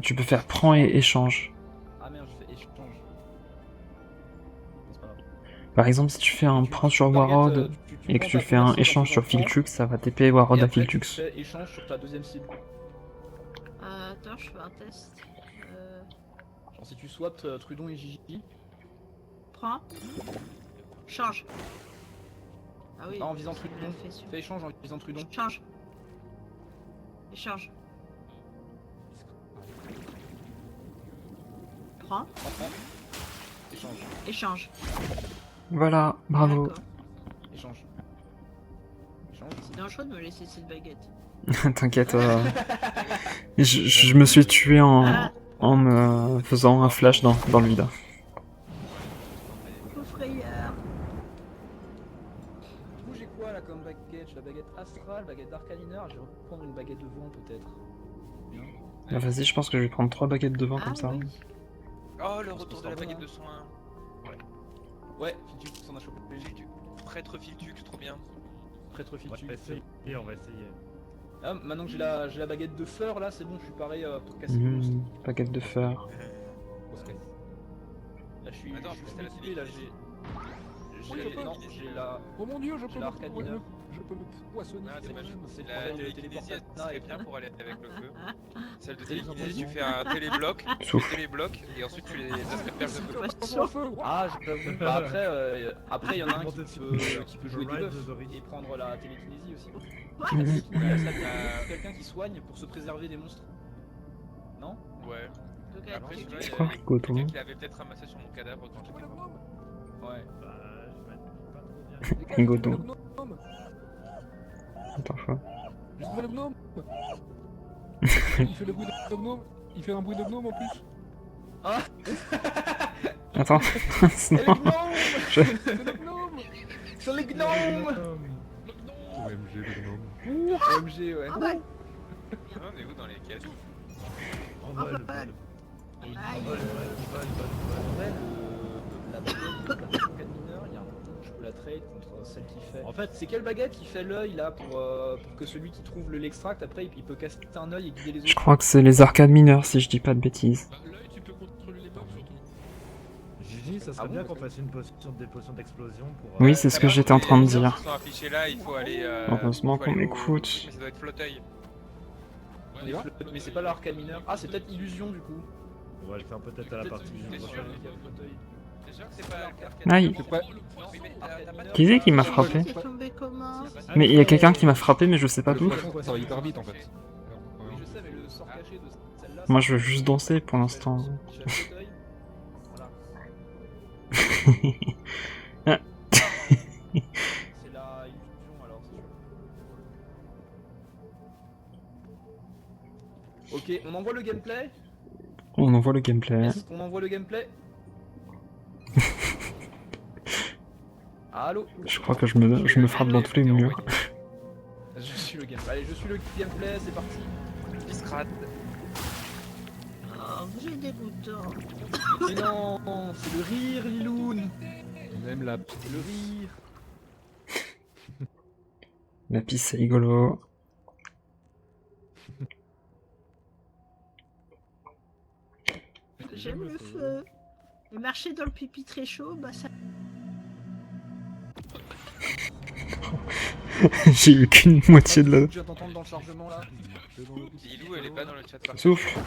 tu peux faire prends et échange. Ah merde, j'ai fait échange. C'est pas grave. Par exemple, si tu fais un prends sur Warrod et que tu fais un échange sur Filtrux, ça va TP Warrod à Filtrux. Tu fais échange sur ta deuxième cible. Attends, je fais un test. Genre si tu swaps Trudon et Gigi. Prends. Change. Ah oui. Ah, en visant ça Trudon. me l'a fait sur- Fais échange en visant Trudon. Change. Échange. Prends. Prends. Échange. Échange. Voilà, bravo. D'accord. Échange. Échange. C'est dangereux de me laisser cette baguette. T'inquiète. Je me suis tué en me faisant un flash dans le vide. Oh frayeur. Du coup, j'ai quoi là comme baguette? J'ai la baguette astrale, baguette d'arcaniner. Je vais reprendre une baguette de vent peut-être. Bien. Bah, vas-y, je pense que je vais prendre 3 baguettes devant Ah comme ça. oui. Oh, le Parce retour que de la ça baguette va, de soin. Ouais, Filtux, on a chopé. Prêtre Filtux, trop bien. Prêtre On Filtux. va essayer, on va essayer. Ah, maintenant que j'ai la baguette de fer là, c'est bon, je suis paré pour casser le monstre. Baguette de fer. Là, je suis Attends, je suis c'était la motivé, là, Oui, non, j'ai la... Oh mon dieu, je peux l'arcade mineur. je peux me poissonner. Non, c'est moi-même, c'est c'est la le problème de télékinésie, téléportation c'est et bien tout. pour aller avec le feu. Celle de Télékinésie. télékinésie, tu fais un télébloc, tu Souffle. fais télébloc et ensuite tu les asperges de feu. Poisson feu. Ah, j'ai pas vu. Bah après, il y en a un Monter qui sur peut jouer le du ride buff de Dory. et prendre la télékinésie aussi. Ouais. Mhm. Quelqu'un qui soigne pour se préserver des monstres. Non? Ouais. Donc, Après, tu- celui-là, C'est il y trop a rigolo. quelqu'un qui l'avait peut-être ramassé sur mon cadavre quand j'étais mort. Ouais. Bah, je m'applique pas trop bien. Godot. Le gnome. Attends, quoi. J'ai trouvé le gnome. Il fait le bruit de gnome. Il fait un bruit de gnome en plus. Ah! Attends. C'est les Non. gnomes! C'est le gnome. C'est les gnomes! OMG le gnome. OMG, ouais. Ah ouais. On est où dans les caisses? En vol, Ah, vol. Aïe. Vol. En vrai, la baguette de la cascade mineure, il y a un moment où je peux la trade contre celle qui fait. En fait, C'est quelle baguette qui fait l'œil là pour que celui qui trouve l'extract après il peut casser un œil et guider les autres? Je crois que c'est les arcades mineurs si je dis pas de bêtises. Bah, l'œil, tu peux contrôler les mobs surtout. Gigi, ça Ah serait bon, bien parce qu'on que- fasse une potion, des potions d'explosion pour. Oui, c'est ce que j'étais en train de Les dire. qui sont affichés là, il faut aller. Heureusement il faut qu'on aller au- m'écoute. Mais ça doit être flotteuil. Mais, mais c'est pas l'arcade mineur. Ah, c'est peut-être illusion du coup. On va le faire peut-être à la partie T'es sûr prochaine. T'es sûr que c'est pas l'arcade? Aïe. C'est pas- Non, mais t'as pas de- Qui c'est qui m'a frappé? C'est tombé comment? Mais il y a quelqu'un qui m'a frappé, mais je sais pas Le d'où. poisson, ça va hyper vite en fait. Oui, je sais, mais le sort caché de celle-là. Moi, je veux juste danser pour l'instant. J'ai le fauteuil. Voilà. Ah. C'est la illusion alors, c'est sûr. Ok, on envoie le gameplay. On envoie le gameplay. Est-ce qu'on envoie le gameplay? Allô? Je crois que je me frappe dans tous les murs. Je suis le gameplay. Allez, je suis le gameplay, c'est parti. Discrate. Oh, vous êtes dégoûtant. Mais non, c'est le rire, Liloun. Même la C'est le rire. La piste, c'est rigolo. J'aime le feu. Et marcher dans le pipi très chaud, bah ça. J'ai eu qu'une moitié de la... Je viens t'entendre dans le chargement là. Lilou, elle est pas dans le chat par Souffle.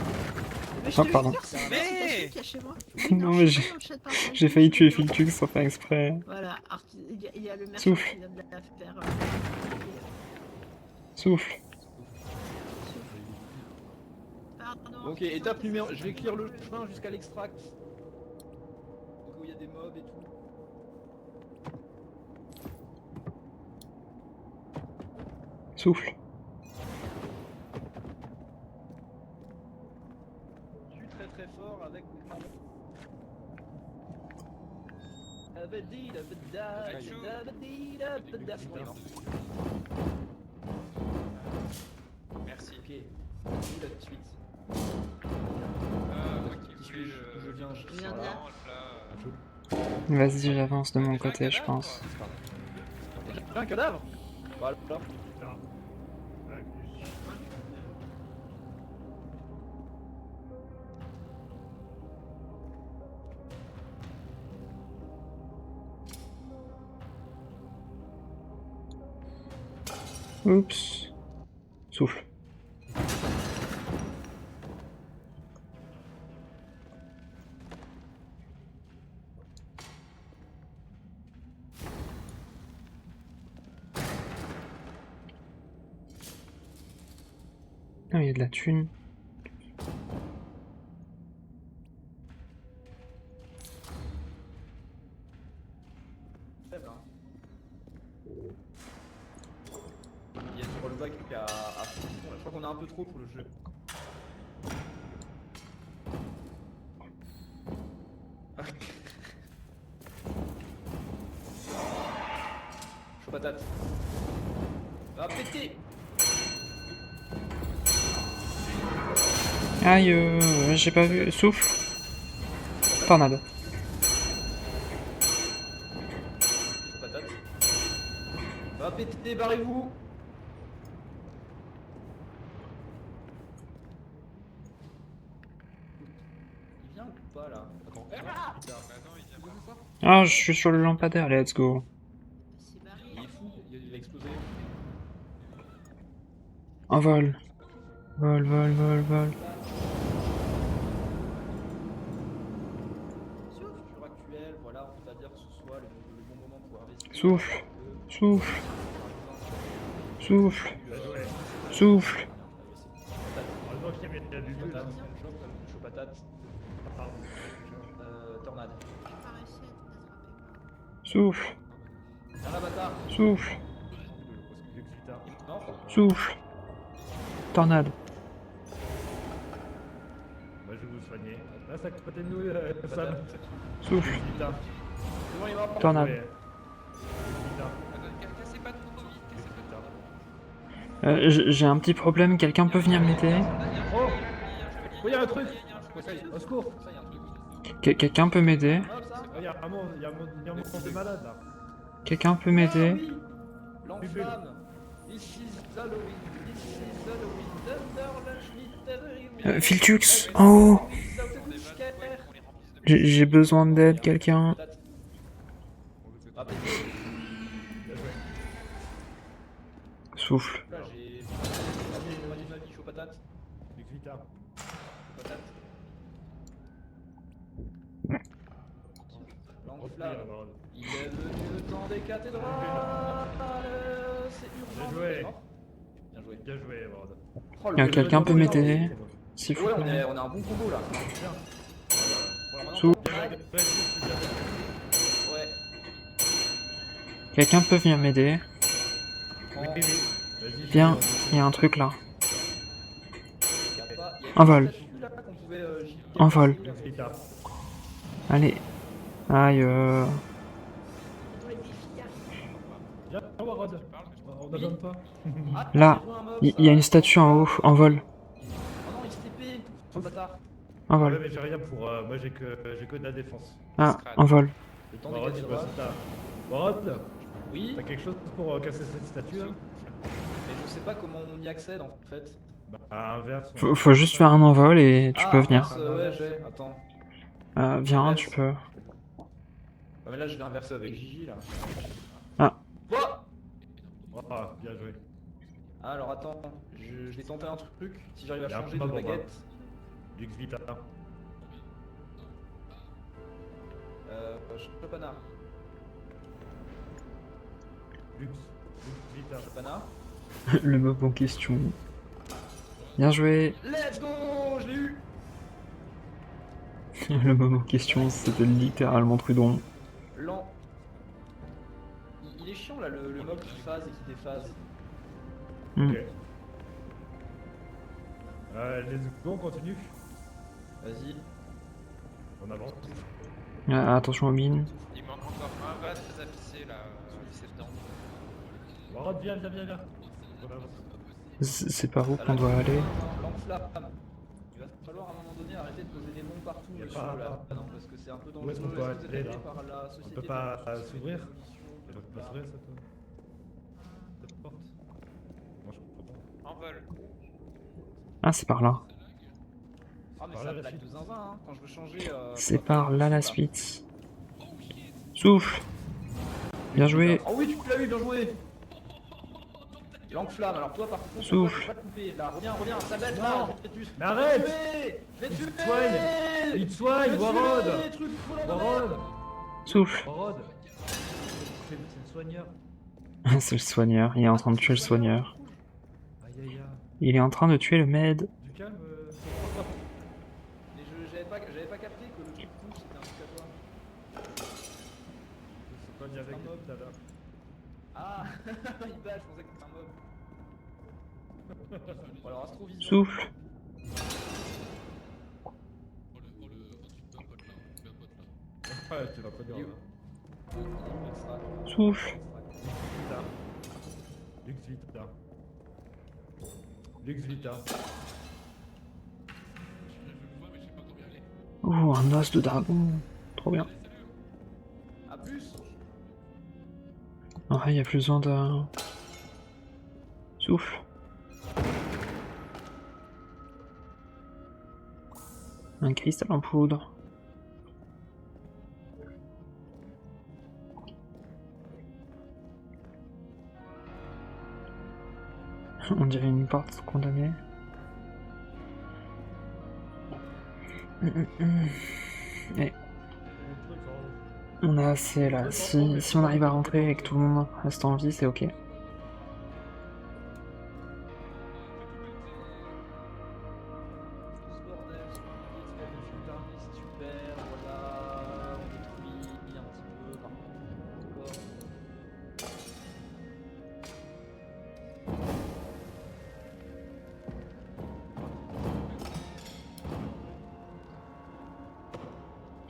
Mais Ah, pardon. Mais- chez moi. Non, mais j'ai failli tuer Filtux sans faire exprès. Voilà, alors, il y a le merchant Souffle. qui vient de la faire. Souffle. Pardon. Ok, étape numéro. Je vais clear le chemin jusqu'à l'extract. Au cas où il y a des mobs et tout. Souffle. Je suis très très fort avec mon... Merci. Ok, où la suite? Qui suis Je viens, je viens de là. Vas-y, j'avance de mon côté, je pense. J'ai un cadavre. Voilà. Oups. Souffle. Ah, il y a de la thune. Il y a du rollback à fond. Je crois qu'on a un peu trop pour le jeu. Chaud patate. Va péter. Aïe, j'ai pas vu. Souffle. Tornade. Chaud patate. Va péter, barrez-vous. pas là. Attends. Bah non, il vient pas. Ah, je suis sur le lampadaire, let's go. C'est barré. Il est fou, il va exploser. En vol. Vol, vol, vol, vol. Sur le jour actuel, voilà, on peut pas dire que ce soit le bon moment pour investir. Souffle. Souffle. Souffle. Souffle. Heureusement qu'il y avait de la bulle. Patate, chaud patate, tornade. J'ai pas réussi à t'attraper. Souffle. Tiens la bâtard. Souffle. Non. Souffle. Tornade. Moi je vais vous soigner. Là, c'est à côté de nous, Sam. Souffle. Putain. C'est bon, il est mort. Tornade. Ouais. Putain. Cassez pas de mon Tommy, cassez pas de mon J'ai un petit problème, quelqu'un peut venir m'aider? Oh! Oh, il y a un truc! Au secours! Quelqu'un peut m'aider? Hop, ça. Oh, il y a un monde, il y a un monde de malade là. Quelqu'un peut m'aider? L'enflamme. This is Halloween. This is Halloween. Thunder, Filtux, en haut! J'ai besoin d'aide, quelqu'un. Souffle. Là, j'ai moitié de ma vie chaud patate. Luc Vita. Patate. Repli, L'enflamme. Ramon. Il est venu le temps des cathédrales. C'est urgent. Bien joué. Bien joué. Bien joué, Ward. Oh, le- Quelqu'un peut m'aider? S'il vous Ouais, on plaît. est un bon combo là. Souffle. Ouais. Quelqu'un peut venir m'aider? Prends. Vas-y, Viens, il y a un truc là. Y a pas- y a En vol. une statue, là, qu'on pouvait, En vol. Luc Vita. Allez. Aïe, Viens, Warod. On n'abonne pas. Ah, Là, j'ai trouvé un mob, il ça. y a une statue en haut, en vol. Oh non, il s'est TP. Ce bâtard. En Ouais, vol. mais j'ai rien pour. Moi j'ai que de la défense. Ah, en vol. Le temps des Warod, je sais pas cathédrales. si t'as. Warod, Oui, t'as quelque chose pour casser cette statue là? mais je sais pas comment on y accède en fait. Bah, inverse. Faut juste faire un envol et tu peux venir. mince, ouais, j'ai. Attends. Viens, tu peux. Ah, mais là, je vais inverser avec Gigi là. Ah. Quoi? Ah, bien joué. Alors attends, je vais tenter un truc. Si j'arrive à Y a un changer de mob en bas. baguette. Luc Vita. Chopana. Lux Vita. Chopana. Le mob en question. Bien joué. Let's go! Je l'ai eu! Le mob en question, c'était littéralement Trudon. Lent. Il est chiant là, le mob qui phase et qui déphase. Hmm. Ok. Les go, on continue. Vas-y. On avance. Attention aux mines. Il manque encore un vase très apissé là, c'est dedans. Warod, viens. On avance. C'est par où qu'on doit aller? L'enflamme. Il va falloir à un moment donné arrêter de poser des bombes partout, Y a monsieur, pas- là. Non, parce que c'est un peu Où dangereux. est-ce qu'on peut que vous êtes aller, là aidé par la On société peut de pas la- s'ouvrir? de- On peut pas s'ouvrir cette porte? Moi je comprends pas. En vol. Ah, c'est par là. Ah, mais Par ça là, la plaque suite. de zinzin, hein. Quand je veux changer. C'est par là la suite. Souffle. Bien joué. Oh oui, tu l'as eu, bien joué! L'enflamme, alors toi par contre, Souffle. je vais pas te couper. Là, reviens, ça bête là! Non. Je vais te tuer. Mais arrête! Je vais te Il te tuer! soigne. Il te Je soigne, vais te tuer, Warod! truc volant de Warod! merde. Souffle. Warod! C'est le soigneur. C'est le soigneur. Il est en train de tuer le soigneur. Aïe aïe aïe. Il est en train de tuer le med. Du calme, Mais j'avais pas capté que le truc rouge c'était un truc à toi. je soigne avec Un mob. tout à l'heure. Ah, il bâche, je pensais que c'était un mob. Bon, alors astrovision. Souffle. Ouais, tu vas pas dire. Il est où? Extra. Souffle. Lux Vita. Lux Vita. Oh, un os de dragon. Trop bien. A plus. Ah, il y a plus besoin de... Souffle. Un cristal en poudre. dirait une porte condamnée. Et on a assez là. Si on arrive à rentrer et que tout le monde reste en vie, c'est ok. Super, voilà, on détruit un petit peu par contre.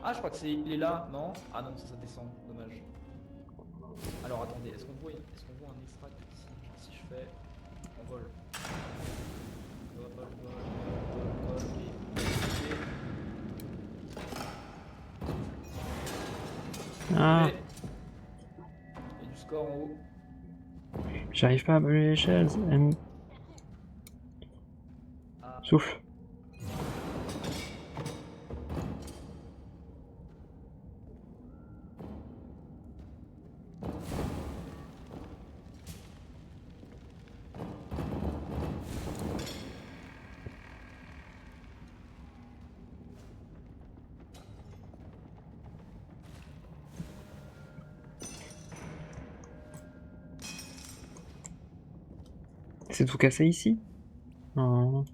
Ah, je crois que il est là, non? Ah non, ça descend, dommage. Alors attendez, est-ce qu'on voit un extract ici? Si je fais, on vole. Vol, et... Ah, Il y a du score en haut. j'arrive pas à brûler les chaises. Ah. Souffle. C'est tout cassé ici? Non.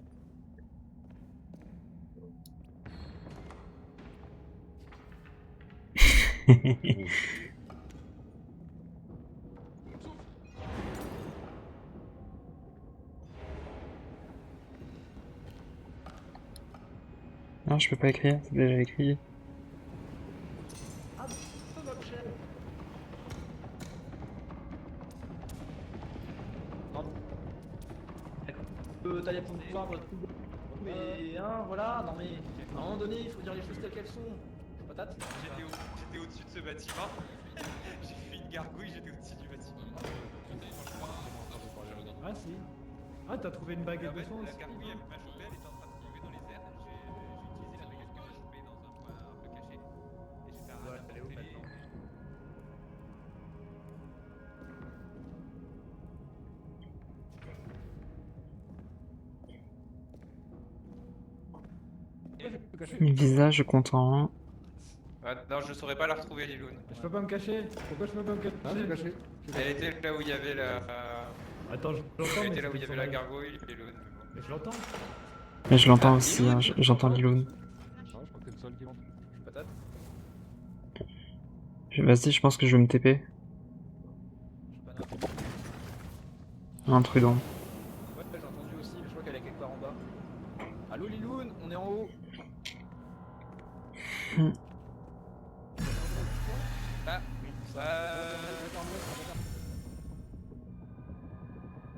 Non, je peux pas écrire, c'est déjà écrit. T'allais pouvoir mais hein, voilà, non mais à un moment donné il faut dire les choses telles qu'elles sont. Patate. J'étais au-dessus de ce bâtiment. J'ai fait une gargouille, j'étais au-dessus du bâtiment. Ah si. Ah t'as trouvé une baguette de La sang aussi. gargouille elle m'a chopé, elle était en train de tomber dans les airs. J'ai utilisé la baguette que j'ai chopée dans un point un peu caché. Et j'ai fait un rat à la télé. Visage content. Ah, non, je saurais pas la retrouver, Liloun. Je peux pas me cacher. Pourquoi je peux pas me cacher? Ah, c'est caché. Elle était là où il y avait la. Attends, je l'entends. Elle mais était là où il y c'est avait la son gargouille, Liloun. Mais je l'entends. Mais je l'entends Ah, aussi, Liloun. hein, j'entends Liloun. Je crois que t'es le seul qui monte. Patate. Vas-y, je pense que je vais me TP. Un Trudon. Ouais, j'ai entendu aussi, mais je crois qu'elle est quelque part en bas. Allô Liloun, on est en haut. Ah,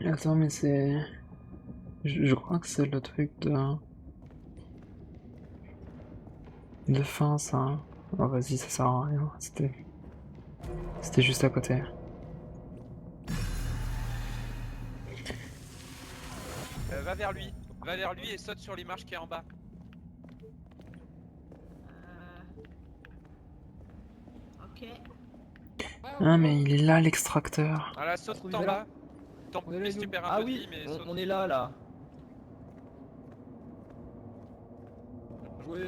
Attends, mais c'est... Je crois que c'est le truc de fin, ça. Oh, vas-y, ça sert à rien. C'était juste à côté. va vers lui et saute sur l'image qui est en bas. Ok. Ah, mais il est là, l'extracteur. Voilà, saute en Trouvez-la. bas. Tant On est là, pis si tu Liloun. perds un Ah peu de oui, vie, mais saute. on est là. Joué.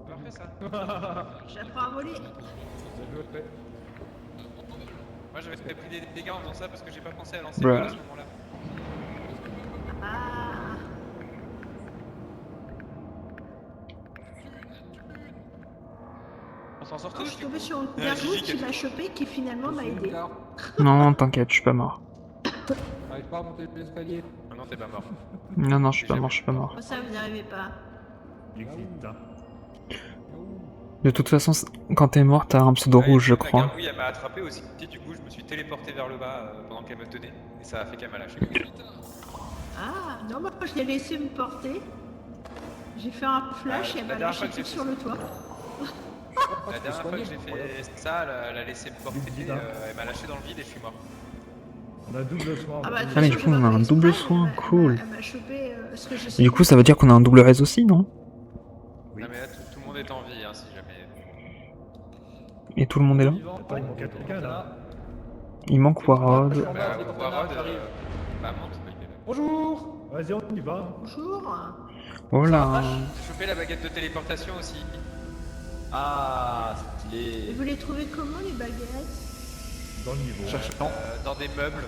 Parfait ça. J'apprends à voler. Moi j'avais pris des dégâts en faisant ça parce que j'ai pas pensé à lancer Bruh. le vol à ce moment-là. Ah. On s'en sort Je tous suis du tombée coup. sur une gargouille qui m'a chopé, qui finalement m'a aidé. Non, t'inquiète, je suis pas mort. J'arrive pas à monter l'escalier. Ah non, t'es pas mort. Non, je suis pas mort, je suis pas mort. Comment ça, vous n'y arrivez pas? Exit. De toute façon, quand t'es mort, t'as un pseudo rouge, je La crois. gargouille elle m'a attrapé aussi, du coup je me suis téléporté vers le bas pendant qu'elle me tenait. Et ça a fait qu'elle m'a lâché. Ah, non, moi je l'ai laissé me porter. J'ai fait un flash et elle la m'a dernière lâché fois que tout j'ai sur fait le toit. La dernière fois que j'ai fait ça, elle a laissé me porter, elle m'a lâché dans le vide et je suis mort. On a double soin. Ah bah, de toute Ah, mais façon, du coup, j'ai on a pas un fait double exprès, soin, elle m'a- cool. Elle m'a chopé ce que je Et sais. du coup, ça veut dire qu'on a un double raise aussi, non? Oui. Non mais là tout le monde est en vie hein, si jamais. Et tout le monde est là? Vivant. Attends, il manque quelqu'un là. Il manque Warod. Bah, les Warod, j'arrive. bah monte. Bonjour. Vas-y, on y va. Bonjour. Oh là. Choper la baguette de téléportation aussi. Ah, Et stylé. vous les trouvez comment les baguettes? Dans le niveau. Dans des meubles.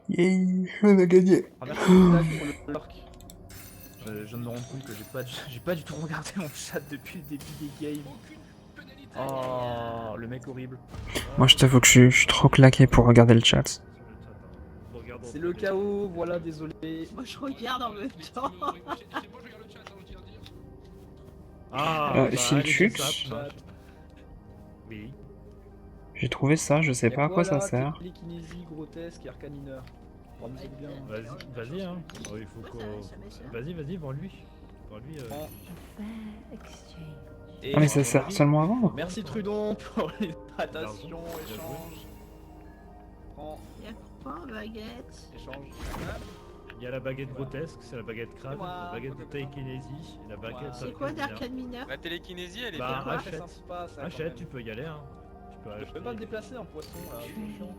Yay, on a gagné. Ah, merci Black pour le lurk. Je viens de me rendre compte que j'ai pas du tout regardé mon chat depuis le début des games. Oh, le mec horrible. Moi je t'avoue que je suis trop claqué pour regarder le chat. C'est le chaos, voilà, désolé. Moi je regarde en même temps. Ah, Silchux. Oui. J'ai trouvé ça, je sais pas à quoi ça sert. Télékinésie, grotesque et arcane mineur. Oh, mais c'est bien. Vas-y, hein. Oh, il faut qu'on. Vas-y, vends-lui. Vends-lui. Ah mais ça sert seulement à vendre? Merci Trudon pour l'hydratation, échange. Prends, Y'a quoi en baguette? échange. Il y a la baguette grotesque, c'est la baguette crade, C'est moi. la baguette de télékinésie et la baguette. C'est quoi d'arcane mineur? La télékinésie, elle est Bah, bien. achète. Sympa, ça, quand Achète, même. tu peux y aller, hein. Tu peux Je acheter. peux pas me déplacer en poisson là, c'est chiant.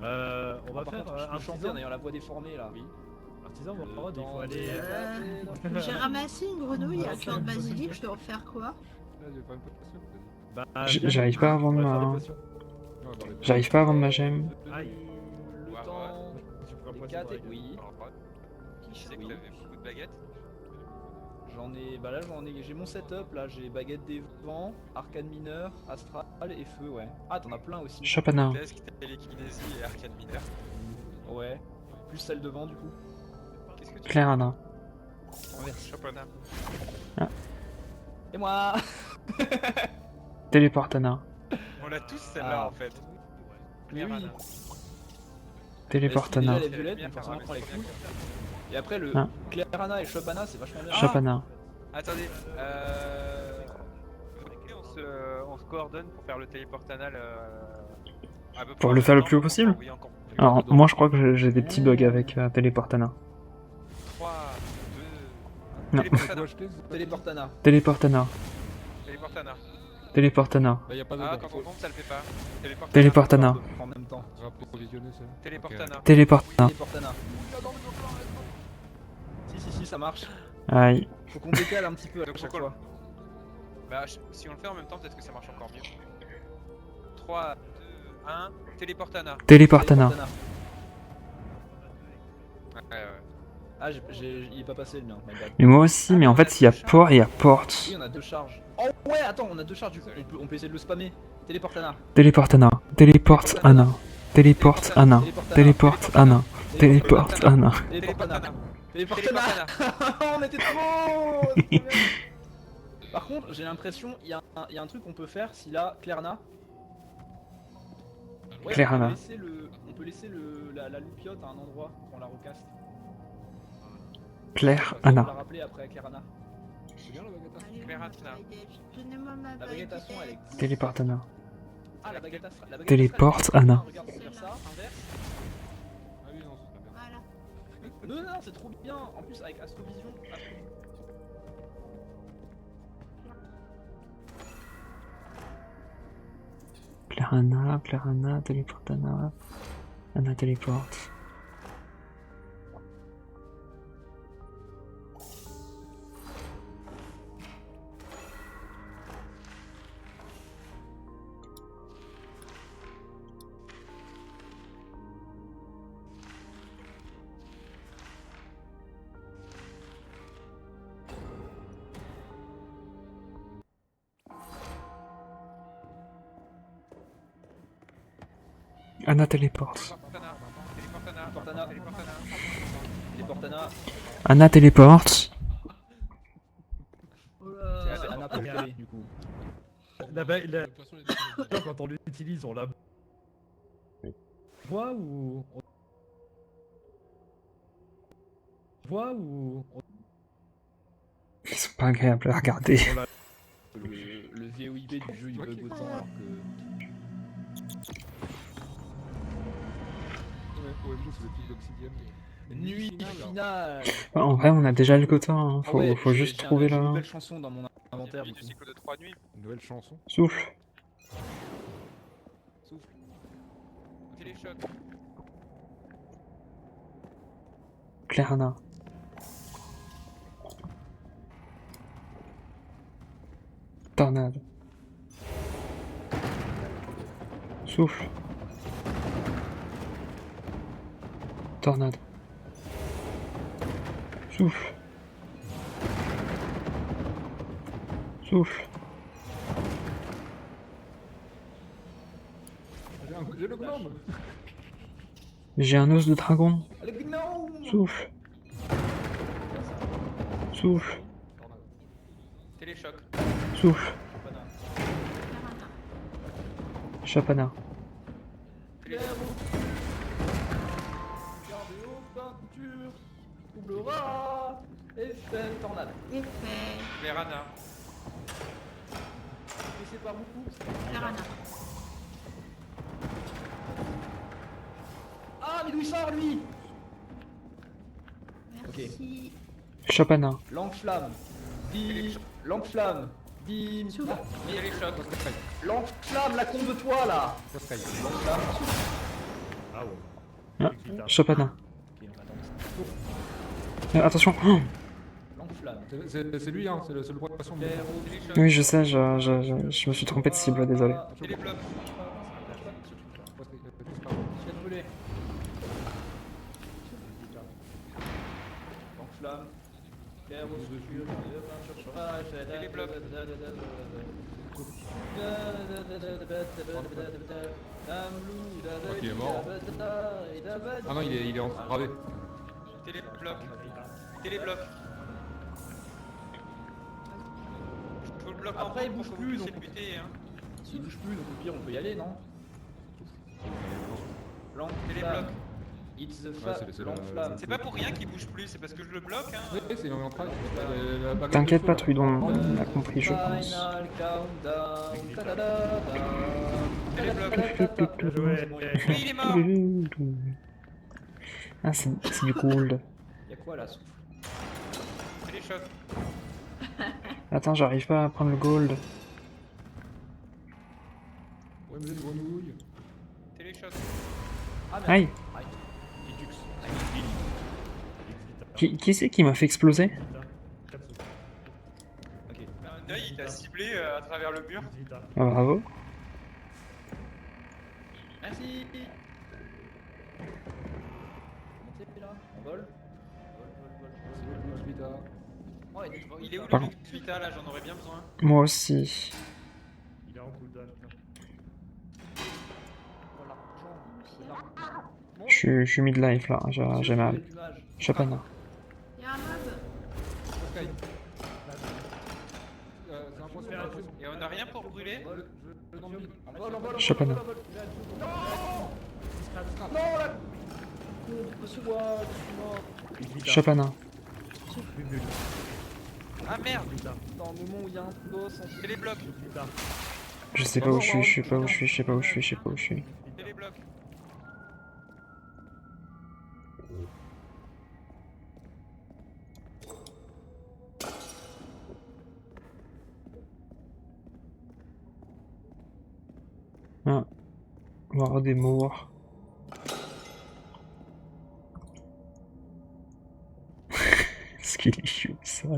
On va Par faire contre, je peux chanter artisan. en ayant la voix déformée là. Oui. Artisan, Warod, il faut aller. J'ai ramassé une grenouille à cœur de basilic, je dois en faire quoi? Bah, J'arrive pas à vendre ma... J'arrive pas à vendre ma gemme. Aïe. Le Ouais, temps. Tu feras Les poisson 4 dans la et gueule. oui. Tu sais que t'avais beaucoup de baguettes. J'en ai. Bah là j'en ai. J'ai mon setup là, j'ai baguette des vents, arcane mineur, astral et feu, ouais. Ah t'en as plein aussi. Chopana. Grotesque, télékinésie et arcane mineur. Ouais. Plus celle devant du coup. Qu'est-ce que tu Clarana. fais? Chopana. Et moi. Téléportana. On l'a tous celle-là Ah. en fait. Mais oui. Téléportana. Elle est violette, donc forcément on prend les coups. Et après le Ah. Clarana et Chopana c'est vachement bien. Chopana. Attendez, on se coordonne pour faire le téléportanal. À peu près Pour en le même faire le temps, plus haut pour possible envoyer encore plus Alors haut. moi je crois que j'ai des petits bugs avec Téléportana. 3, Non. 2, téléportana. Téléportana. Téléportana. Téléportana. Téléportana. Là, y a pas de Ah, bug. quand on compte, ça le fait pas. Téléportana. En même temps. Rapprovisionner ça. Téléportana. Téléportana. Téléportana. Si, ça marche. Aïe. Faut qu'on décale un petit peu à Donc, chaque faut fois. Bah, si on le fait en même temps, peut-être que ça marche encore mieux. 3, 2, 1, téléportana. Téléportana. Ouais, ouais. Ah, il est pas passé le mien, my bad. Mais moi aussi, mais en fait s'il y a port, il y a porte. Oui, on a 2 charges. Oh ouais, attends, on a 2 charges du coup, on peut essayer de le spammer. Téléportana. Téléportana. Téléporte Anna. Téléporte Anna. Téléporte Anna. Téléporte Anna. Téléportana. Téléportana. On était trop. Par contre, j'ai l'impression, il y a un truc qu'on peut faire si là, Clarna. Ouais, Clarana. On peut laisser la loupiote à un endroit quand on la recaste. Claire On va la Anna. rappeler après à Clarana. C'est bien la baguette. Allez, Claire ma Atna. baguette. Donnez-moi ma La baguette. baguette à son, elle est cool. Téléporte Anna. Ah, la baguette astral. La baguette Téléporte astral, Anna. Regarde, on peut faire ça, inverse. Ah oui, non, ce serait bien. Voilà. Non, c'est trop bien. En plus, avec Astrovision. Clarana. Clarana. Téléporte Anna. Anna téléporte. Anna téléporte. Téléportana. Téléportana. Téléportana. Anna téléporte. C'est Anna préférée, du coup. La Le poisson, il est déjà- quand on l'utilise, on la voit ou Ils sont pas agréables à regarder. Le VOIP du jeu il bug autant alors que. Ouais, OMG, c'est le truc d'obsidienne. Nuit finale. En vrai, on a déjà le quota, hein. Ah ouais, Faut juste trouver j'ai une la... nouvelle chanson dans mon inventaire. Nuit du du coup. cycle de 3 nuits. Une nouvelle chanson. Souffle. Souffle. Téléchoc. Clairana. Tornade. Souffle. Tornade. Souffle. Souffle. J'ai le gnome. J'ai un os de dragon. Le gnome. Souffle. Souffle. Téléchoc. Souffle. Chapana. Cardio, peinture, double rat, effet, tornade. Effet. Verana. Et c'est pas beaucoup. Clarana. Ah, mais d'où il sort lui? Merci. Chapana. Langue-flamme. Bim. Langue-flamme. Bim. Téléchoc. Langue-flamme, la con de toi là. Cascaille. Langue-flamme. Ah ouais. Ah, Putain. Chapana. Ok, on attend. Attention. Oh, Langue-flamme. C'est lui, hein, c'est le poisson. Téléchoc. oui, je sais, je me suis trompé de cible, désolé. Télébloc. Je viens de brûler. Langue-flamme. Pierre aux structures, peinture, chauffage, Télébloc. Ok, il est mort. Ah non, il est entravé. Télébloc. Télébloc. Je vous le bloque en Après, il route bouge pour que plus, vous puissiez donc- le buter, hein. S'il bouge plus, donc au pire on peut y aller, non? Télébloc. It's the Ouais, fa... c'est Langue-flamme. C'est pas pour rien qu'il bouge plus, c'est parce que je le bloque, hein. Oui, c'est entravé. T'inquiète pas, Trudon, on a compris, je pense. Final countdown. Ta-da-da-da. Télébloc. Bien joué. Oui, il est mort. Ah, c'est du gold. Y'a quoi là, souffle? Téléchoc. Attends, j'arrive pas à prendre le gold. Ouais, mais les grenouilles. Téléchoc. Ah merde. Aïe. Aïe. Qui c'est qui m'a fait exploser? Ok. Un œil, il a ciblé à travers le mur. Ah, bravo. Merci. Montez là. On vole. Oh, Il est où le Pardon. Lux Vita là? J'en aurais bien besoin. Moi aussi. Il est en cooldown. Je suis mid-life là, j'ai mal. Chapana. Y'a un mob. C'est un poisson. Et on a rien pour brûler? Chapana. Non, là. Suis-moi, suis-moi. Chapana. Ah merde! Dans le moment où il y a un boss en Télébloc. Je sais pas où je sais pas où je sais pas où je sais pas où je suis. Télébloc. Ah. Voir des morts. Ce qu'il est chou, ça.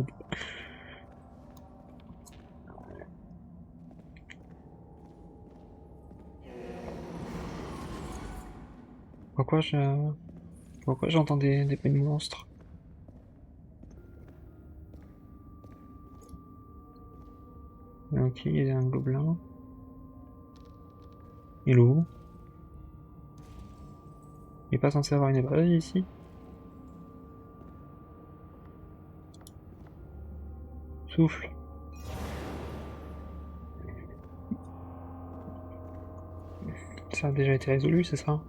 Pourquoi j'entends des bruits de monstres? Ok, il y a un gobelin. Il est où? Il est pas censé avoir une épreuve ici? Souffle. Ça a déjà été résolu, c'est ça?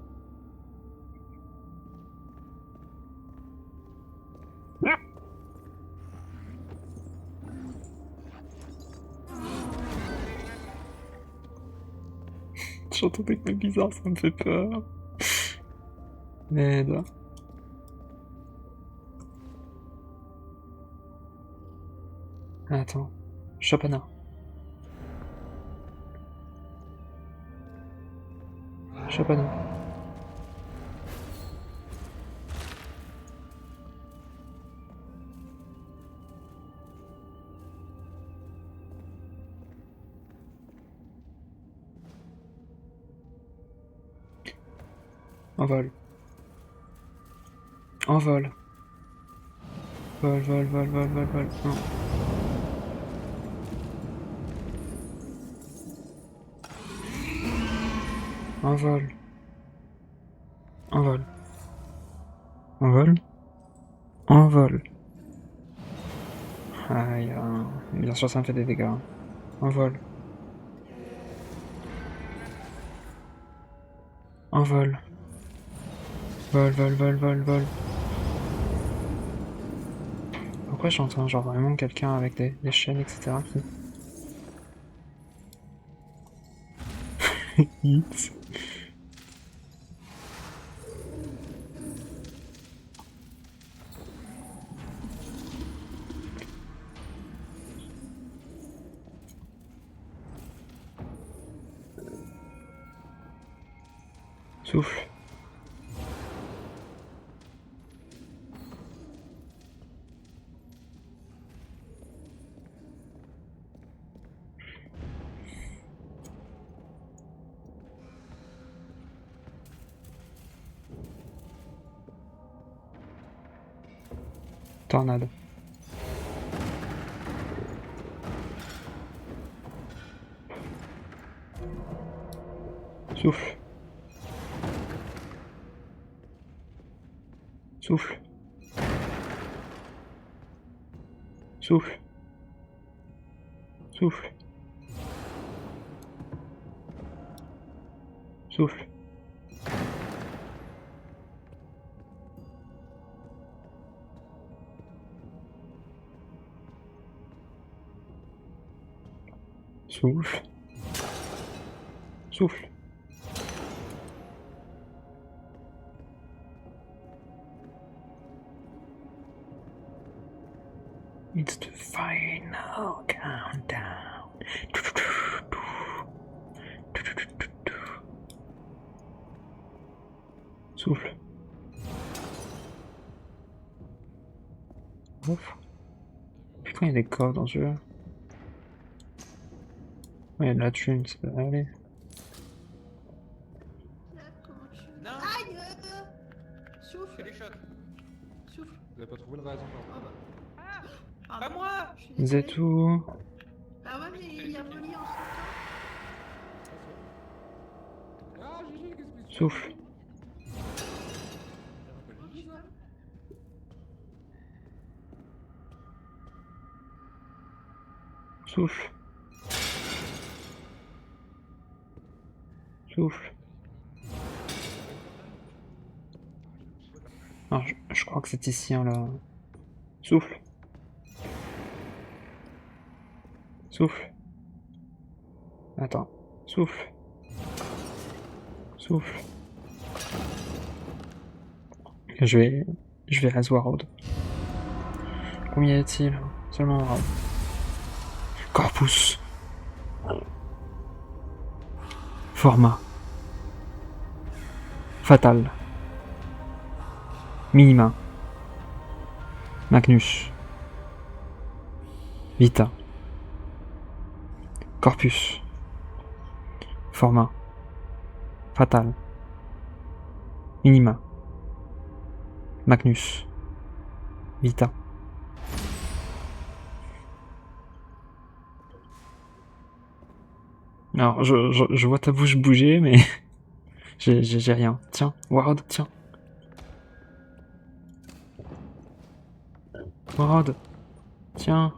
J'entends des trucs bizarres, ça me fait peur. Merde. Attends. Chopana. Chopana. Envol. Envol. Vol, vol, vol, vol, vol, vol. Non. Envol. Envol. Envol. Envol. Aïe, bien sûr ça me fait des dégâts. Envol. Envol. Vol, vol, vol, vol, vol. Pourquoi j'entends genre vraiment quelqu'un avec des chaînes, etc. X. Souffle. Tornade. Souffle. Souffle. Souffle. Souffle. Souffle. Souffle. Souffle. It's the final countdown. Souffle. Ouf. Putain, il y a des coffres dans ce jeu. Ouais, il y a de la thune, ça peut aller. Comment tu... Non. Aïe Souffle. Fais les shots. Souffle. Vous avez pas trouvé le raison Oh bah. Pas Pardon. moi. Je suis désolée. Zetou. Bah ouais, mais il y a Molly en ce Ah, GG, qu'est-ce que c'est? Souffle. Souffle. Souffle. Non, je crois que c'est ici, hein, là. Souffle. Souffle. Attends. Souffle. Souffle. Je vais à Zwarod. Combien y a-t-il? Seulement un round. Corpus. Format. Fatal. Minima. Magnus. Vita. Corpus. Format. Fatal. Minima. Magnus. Vita. Alors, je vois ta bouche bouger, mais j'ai rien. Tiens, Warod, tiens. Warod, tiens.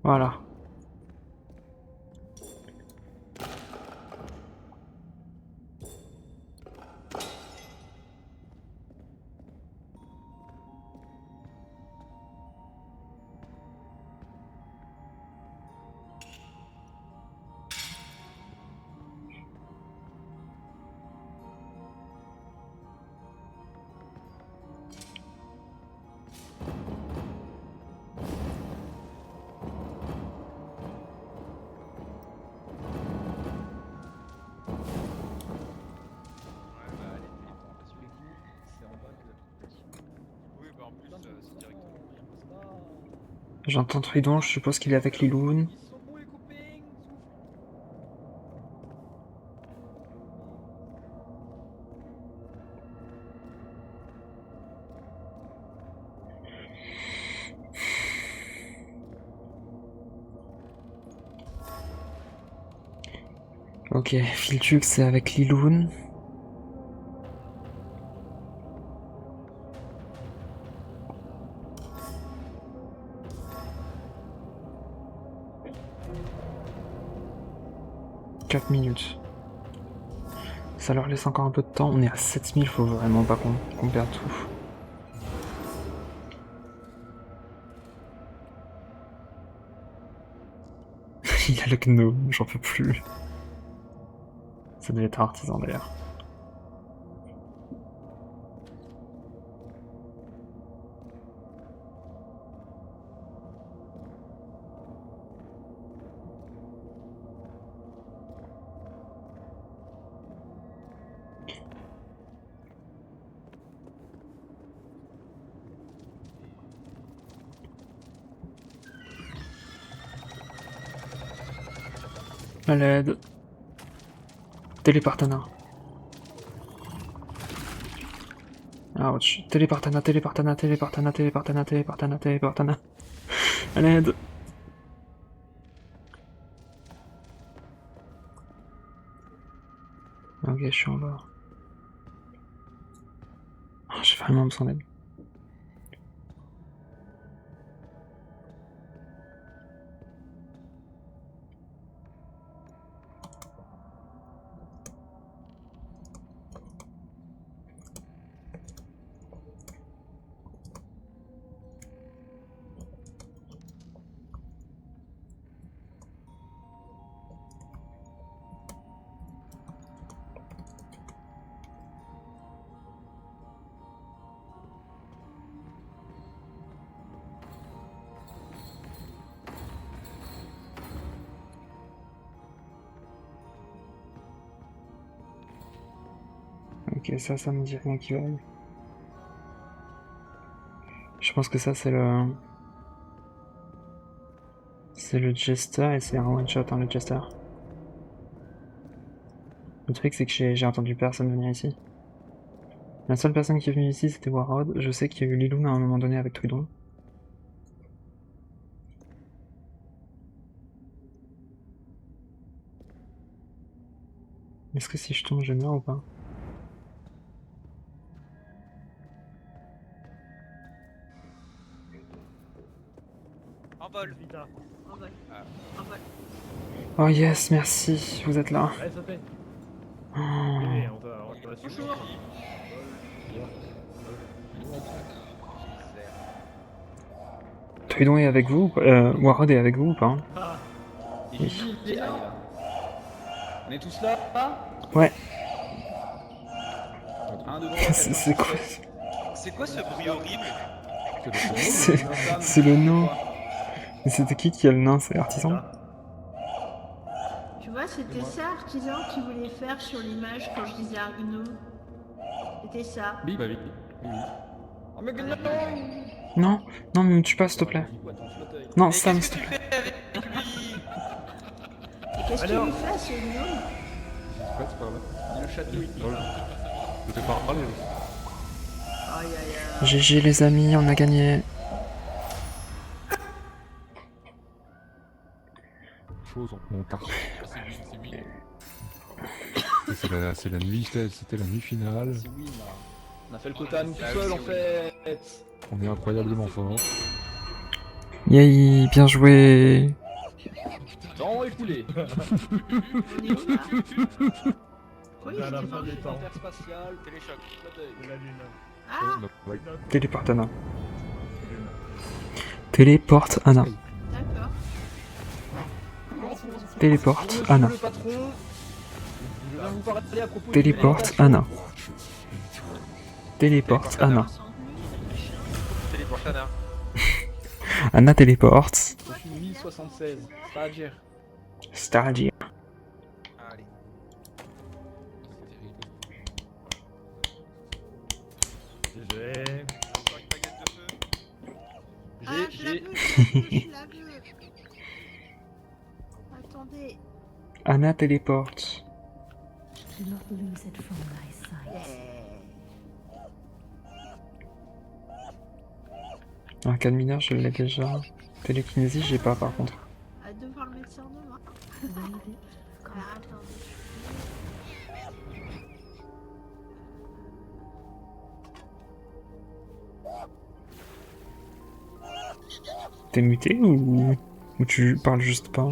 Voilà. J'entends Tridon, je suppose qu'il est avec Liloun. Ils sont bons les copains. Ok, Filtux c'est avec Liloun. « 4 minutes. Ça leur laisse encore un peu de temps. On est à 7000, faut vraiment pas qu'on perde tout. Il a le gnome, j'en peux plus. Ça devait être un artisan d'ailleurs. À l'aide. Télépartana. Ouch. Télépartana, télépartana, télépartana, télépartana, télépartana, télépartana. À l'aide. Ok, je suis en bas. Oh, j'ai vraiment besoin d'aide. Ok, ça me dit rien qui vaille. Je pense que ça c'est le... C'est le Jester et c'est un one shot hein, le Jester. Le truc c'est que j'ai entendu personne venir ici. La seule personne qui est venue ici c'était Warrod. Je sais qu'il y a eu Liloun à un moment donné avec Tridon. Est-ce que si je tombe je meurs ou pas? En vol. En vol. En vol. Oh yes, merci, vous êtes là. Allez, sautez. Oh. Oui, on va suivre. Bonjour. Tridon est avec vous ou pas Warrod est avec vous ou pas? Ah, Il est là. On est tous là? Ouais. 1, 2, 3, 4, C'est quoi? C'est quoi ce bruit horrible? C'est le nom. Mais c'était qui a le nain? C'est l'artisan? là. Tu vois, c'était ça, artisan, que tu voulais faire sur l'image quand je disais Argno. C'était ça. Oui, bah oui. Oh mais non. Non, non, mais me tue pas s'il te plaît. Non, Sam, s'il te plaît. Et qu'est-ce que tu Alors lui fais à ce gnome? Ouais, c'est par là. Le chatouille. Je t'ai pas parlé. Aïe aïe aïe. GG les amis, on a gagné. Chose, on part. C'est oui. C'est la nuit, c'était la nuit finale. C'est win là. On a fait le quota à nous tout seul en fait. On est incroyablement fort. Yay, bien joué. Temps écoulé. On est où là? Oui, On est à la j'étais fin pas des vu. temps. Interspatial, Téléchoc. De la lune. Ah, Ouais. Téléportana. Téléporte Anna. d'accord. Téléporte Anna. Le patron. Je viens vous parler à propos Téléporte Anna. Téléporte Anna. Téléportana. Anna téléporte. 1076. Pas à dire. Stardier. Allez. GG. Encore une baguette de feu. Ah, je la j'ai- veux, je la veux. Attendez. Anna téléporte. Do not lose it from my sight. Un cas de mineur, je l'ai déjà. Télékinésie, j'ai pas par contre. À devoir le mettre sur demain. Wave it. Alors, attendez. T'es muté ou tu parles juste pas?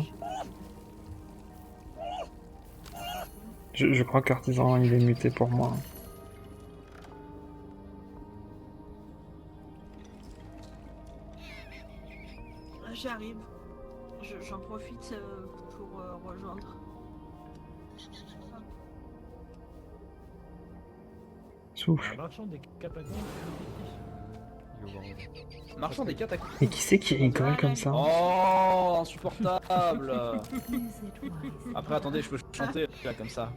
Je crois qu'Artisan il est muté pour moi. J'arrive. J'en profite pour rejoindre. Souffle. Un marchand des catacombes. Marchand des catacombes. Et qui c'est qui rigole comme ça? Oh, insupportable. Use it wisely. Après, attendez, je peux chanter là comme ça.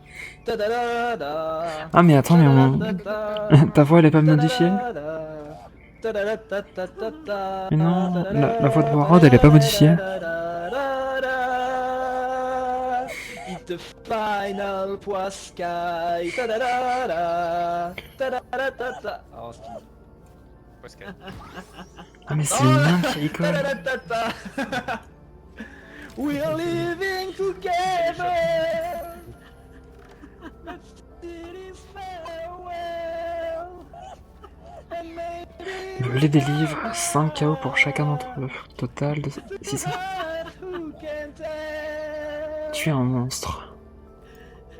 Ta-da-da-da. Ah mais attends, mais on... Ta-da-da-da. ta voix elle est pas modifiée? Ta-da-da-da. Ta-da-da-da-da-da-da. Mais non, la voix de Warrod elle est pas modifiée. It's the final poiscaille. Ta-da-da-da. Ta-da-da-da-da. Oh, c'est qui? Pascal. Ah mais c'est une nain qui rigole. Ta-da-da-da-da. We're living together. It is farewell. And maybe Le lait des livres, 5 KO pour chacun d'entre eux. Total de 600. who can tell? Tu es un monstre.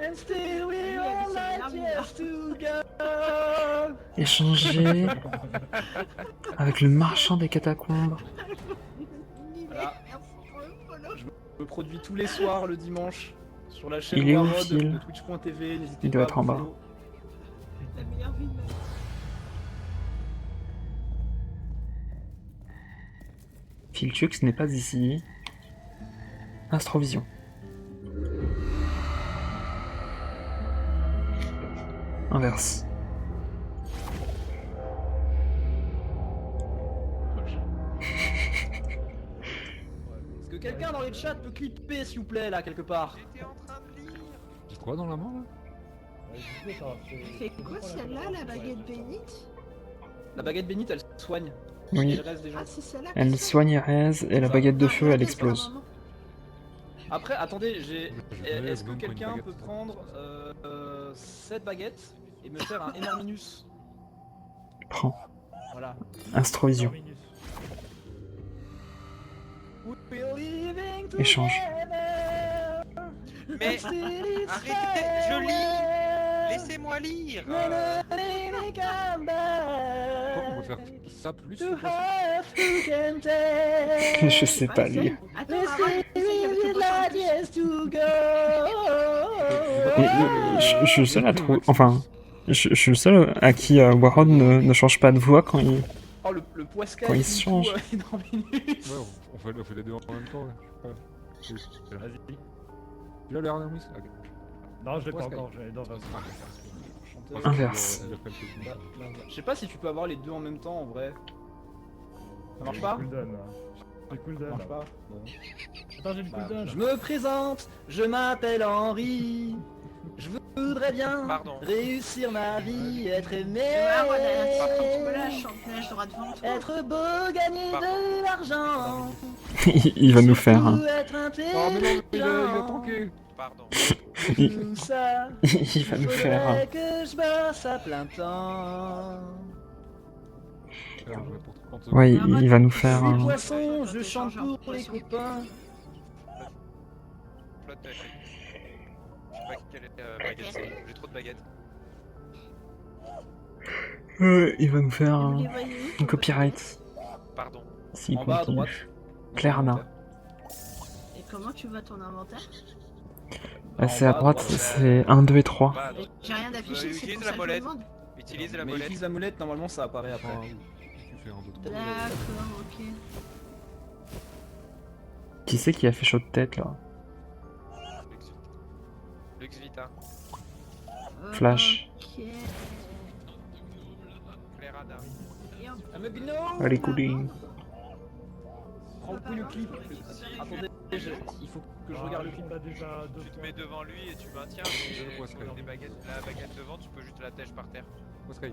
And still we all like years to go. Échanger avec le marchand des catacombes. Voilà. Merci pour le follow. Je me produis tous les soirs le dimanche sur la chaîne Il est où, Warrod Phil? de twitch.tv. N'hésitez Il doit pas à être en me bas. follow. La meilleure vie de ma vie. Filchux n'est pas ici. Astrovision. Inverse. Est-ce que quelqu'un dans les chats peut clipper s'il vous plaît là quelque part? J'étais en train de lire. J'ai quoi dans la main là? C'est quoi celle-là, la baguette bénite? La baguette bénite elle soigne. Oui. Et le reste des gens. Ah, c'est celle-là. Elle qui soigne et raise et la baguette de feu elle explose. Après, attendez, j'ai. Je vais Est-ce que même prendre une quelqu'un baguette. peut prendre cette baguette et me faire un Enorminus? Prends. Voilà. Astrovision. We're living Échange. together. Mais Still it's arrêtez, je lis. farewell. Laissez-moi lire. Pourquoi on peut faire ça plus? To have who can tell. Je sais pas lire. Attends, Let's Maman, live c'est qu'elle with peut like pas years to go. Je suis le seul à trouver. Enfin, je suis le seul à qui Warrod ne change pas de voix quand il. Oh, le poiscaille Quand il qui se joue, change. Enorminus. Ouais, on fait les deux en même temps. Ouais. Vas-y. Tu l'as l'air d'un miss? Ok. Non, je l'ai pas Pascal. encore, j'allais dans 20 Chanteur. Inverse. Je sais pas si tu peux avoir les deux en même temps en vrai. Ça marche pas? Cooldown, hein. J'ai Ça cooldown. marche pas? Bon. Attends, j'ai le Bah, cooldown. je me présente, je m'appelle Henri. Je voudrais bien Pardon. réussir ma vie, être aimé, Ah, voilà, tu me lâches, on te lâche droit devant toi. être beau, gagner de l'argent. Il va nous faire. Surtout être Oh mais non, il a intelligent. tanké! Pardon. Tout ça, Il va nous faire. faudrait que je bosse à plein temps. Ouais, il va nous Je faire. suis poisson, je chante pour les copains. Flotte, je sais pas quelle baguette c'est. J'ai trop de baguettes. Il va nous faire Vous un les voyez où, vos copyright. Pardon. S'il En bas à continue. droite. Clairna. baguettes Et comment tu vois ton inventaire? C'est à droite, c'est 1, 2 et 3. Bah, J'ai rien d'affiché, c'est utilise pour la ça que je molette. demande. Utilise la Mais molette. utilise la molette, normalement ça apparaît après. Tu fais un, deux, trois. D'accord, ok. Qui c'est qui a fait chaud de tête là? Lux Vita. Flash. Ok. Clérada. Et hop. I'm a gnome. Allez, cooling. Oui, le clip. Attendez, il faut que je regarde le clip. On l'a déjà deux Tu te fois. mets devant lui et tu maintiens. Je vois ce Mais la baguette devant, tu peux juste la tèche par terre. Sky.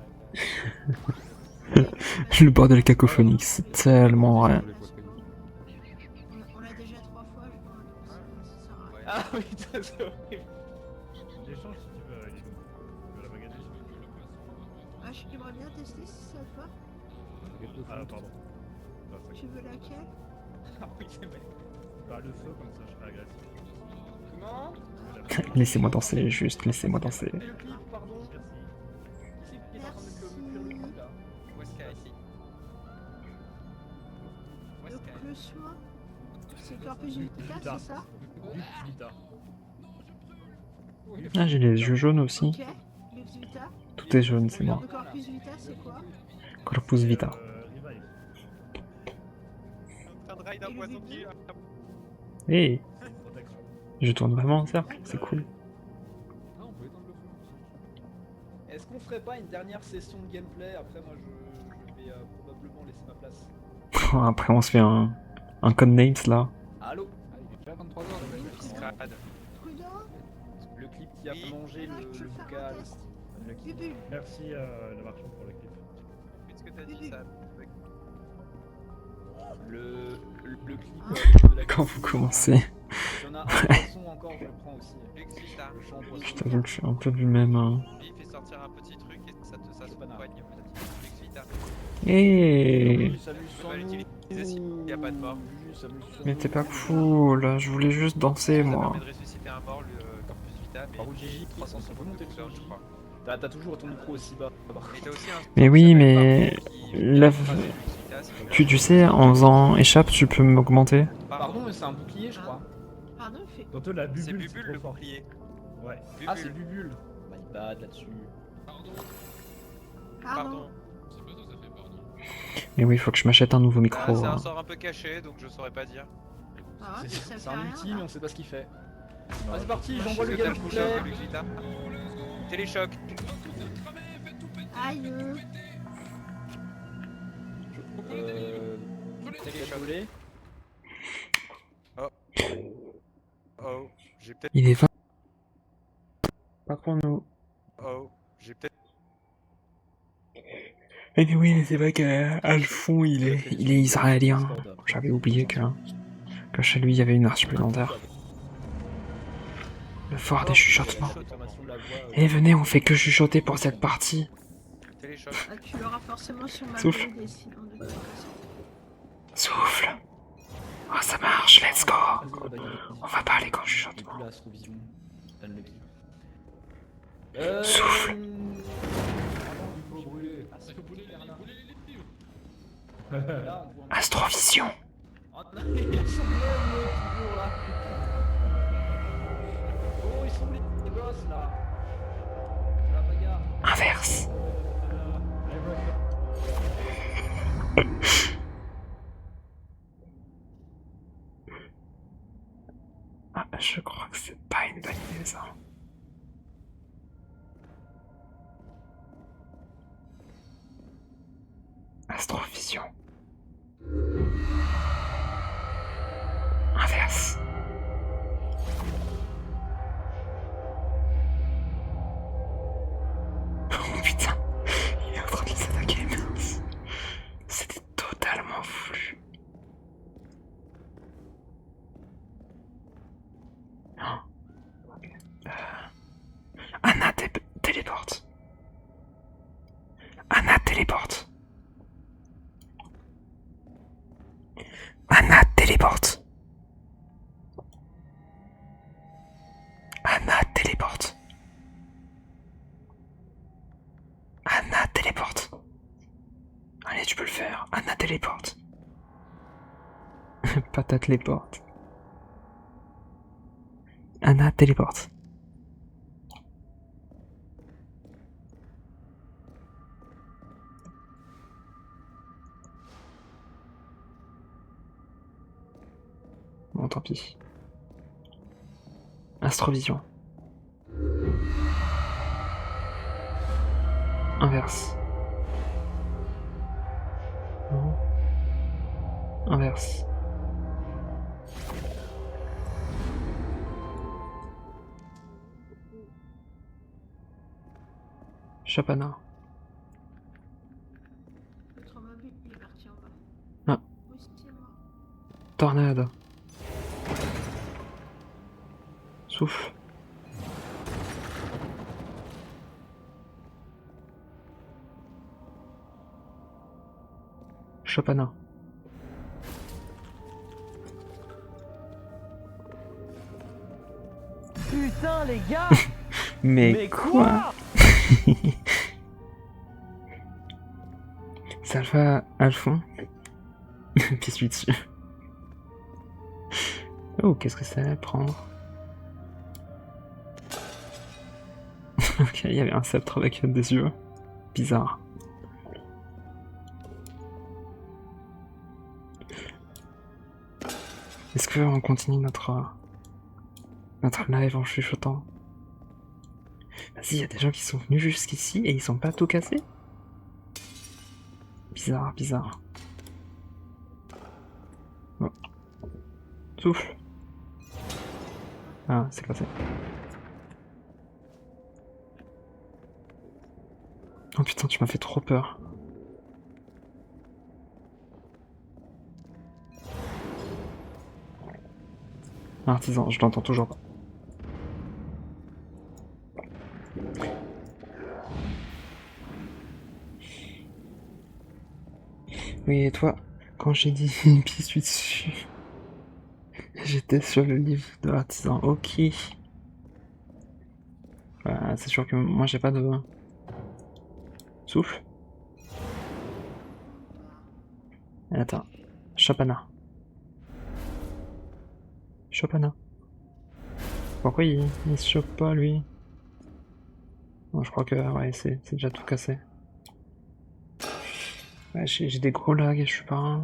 Le bordel cacophonique, c'est tellement vrai. On l'a déjà 3 fois, je crois. Ça sert à rien. Ah oui, ça c'est horrible. L'échange si tu veux, il est où? Tu veux la baguette d'échange? Ah, j'aimerais bien tester si ça te va. Ah pardon. Non, c'est Tu veux laquelle? Ah oui, c'est vrai. pas le feu comme ça je serai agressif. Comment? Tu veux la baguette? Laissez-moi danser, juste laissez-moi danser. Et le clip, pardon. Merci. Qui c'est qui est en train de me cuire le clip là? Où est-ce qu'il y a ici? Où est-ce Donc qu'il y a le soin, c'est Corpus Vita, c'est ça? Vita. Ah, j'ai les yeux jaunes aussi. Ok. Lux Vita. Tout est jaune, c'est moi. Le Corpus Vita, c'est quoi? Corpus Vita. Revive. En train de raid un poison qui. Hey, Protection. je tourne vraiment en cercle, c'est cool. Ah, on peut éteindre le feu. Est-ce qu'on ferait pas une dernière session de gameplay? Après, moi je vais probablement laisser ma place. Après, on se fait un codenames là. Allô? Ah, il est déjà 23h, le mec. Scrad. Prudent. Le clip qui a Oui. mangé Là, je le veux faire vocal. un test. Le clip. Bubu. Merci le marchand pour le clip. Qu'est-ce que t'as dit ça? Le clip Ah. de la Quand vous commencez, Si on a un poisson encore, je le prends aussi. Lux Vita. Le champ je poisson. t'avoue que je suis un peu du même. Hein. Il fait sortir un petit truc et ça se Banane. poigne. Lux Vita. Hey, Oui, salut, Tu peux pas l'utiliser s'il y a pas de mort. mais t'es pas cool, je voulais juste danser Ça moi. permet de ressusciter un mort, le Corpus Vita, mais Par contre, Gigi, 300 c'est secondes, t'es je crois. T'as toujours ton micro aussi bas. Et t'as aussi un Mais qui oui, s'appelle mais Pardon, qui la- vient de Lux Vita, si Tu sais, en faisant échappe, tu peux m'augmenter. Pardon, mais c'est un bouclier, je crois. Pardon, il fait. Surtout la bubule. C'est Bubule le trop fort. bouclier. Ouais. Ah, c'est Bubule. My bad là-dessus. Pardon. Pardon. C'est pas ça, ça fait pardon. Mais oui, il faut que je m'achète un nouveau Ah, micro. c'est hein. un sort un peu caché, donc je saurais pas dire. Ah, ouais, ça C'est fait un rien, ulti, là. mais on sait pas ce qu'il fait. Non, Ah, c'est parti, Est-ce j'envoie que le t'as le coup gameplay. choc de Lux Vita? Téléchoc. Aïe. T'as volé. Oh, j'ai peut-être. Il est 20. Pas pour nous. Oh, j'ai peut-être. Et puis oui, c'est vrai qu'à le fond, il est israélien. J'avais oublié que chez lui, il y avait une arme supplémentaire. Le fort des chuchotements. Eh venez, on fait que chuchoter pour cette partie. Téléchoc. Ah, tu l'auras forcément sur ma Souffle. BD, sinon de toute façon. Souffle. Oh, ça marche, let's go. On va parler quand je chuchote. Là, Astrovision. Donne le clip. Souffle. Il faut brûler. Ah, c'est Brûlez les livres. Là, on voit un... Astrovision. Oh non, ils sont bleus, toujours là. Oh, ils sont les boss là. La bagarre. Inverse. Ah, je crois que c'est pas une bonne idée ça. Astrovision. Inverse. Oh putain, il est en train de s'attaquer, mince. C'était totalement voulu. Oh. Ok. Anna téléporte. Anna téléporte. Anna téléporte. Anna téléporte. Anna téléporte. Allez, tu peux le faire. Anna téléporte. Patate les portes. Anna téléporte. Bon, tant pis. Astrovision. Inverse. Non. Inverse. Chapana. Notre mobile, il est parti en bas. Ah. Oui, c'est moi. Tornade. Souffle. Chapana. Putain les gars. Mais quoi? Salva Alphon. Puis suis dessus. Oh, qu'est-ce que ça allait prendre? Ok, il y avait un sceptre avec des yeux. Bizarre. Est-ce qu'on continue notre live en chuchotant? Vas-y, il y a des gens qui sont venus jusqu'ici et ils sont pas tout cassés? Bizarre, bizarre. Oh. Souffle. Ah, c'est cassé. Oh putain, tu m'as fait trop peur. Artisan, je l'entends toujours pas. Oui, et toi, quand j'ai dit puis suis dessus, j'étais sur le livre de l'artisan. Ok. Bah, c'est sûr que moi j'ai pas de souffle. Attends, Chapana. Chopana. Pourquoi il se chope pas lui? Bon, je crois que ouais, c'est déjà tout cassé. Ouais, j'ai des gros lags et je suis pas...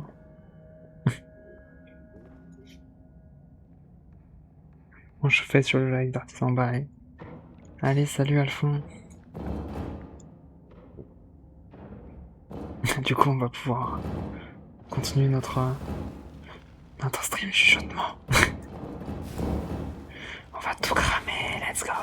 Bon, je fais sur le live d'artisan, bye. Allez, salut Alphon. Du coup, on va pouvoir continuer notre stream chuchotement. On va tout cramer, let's go.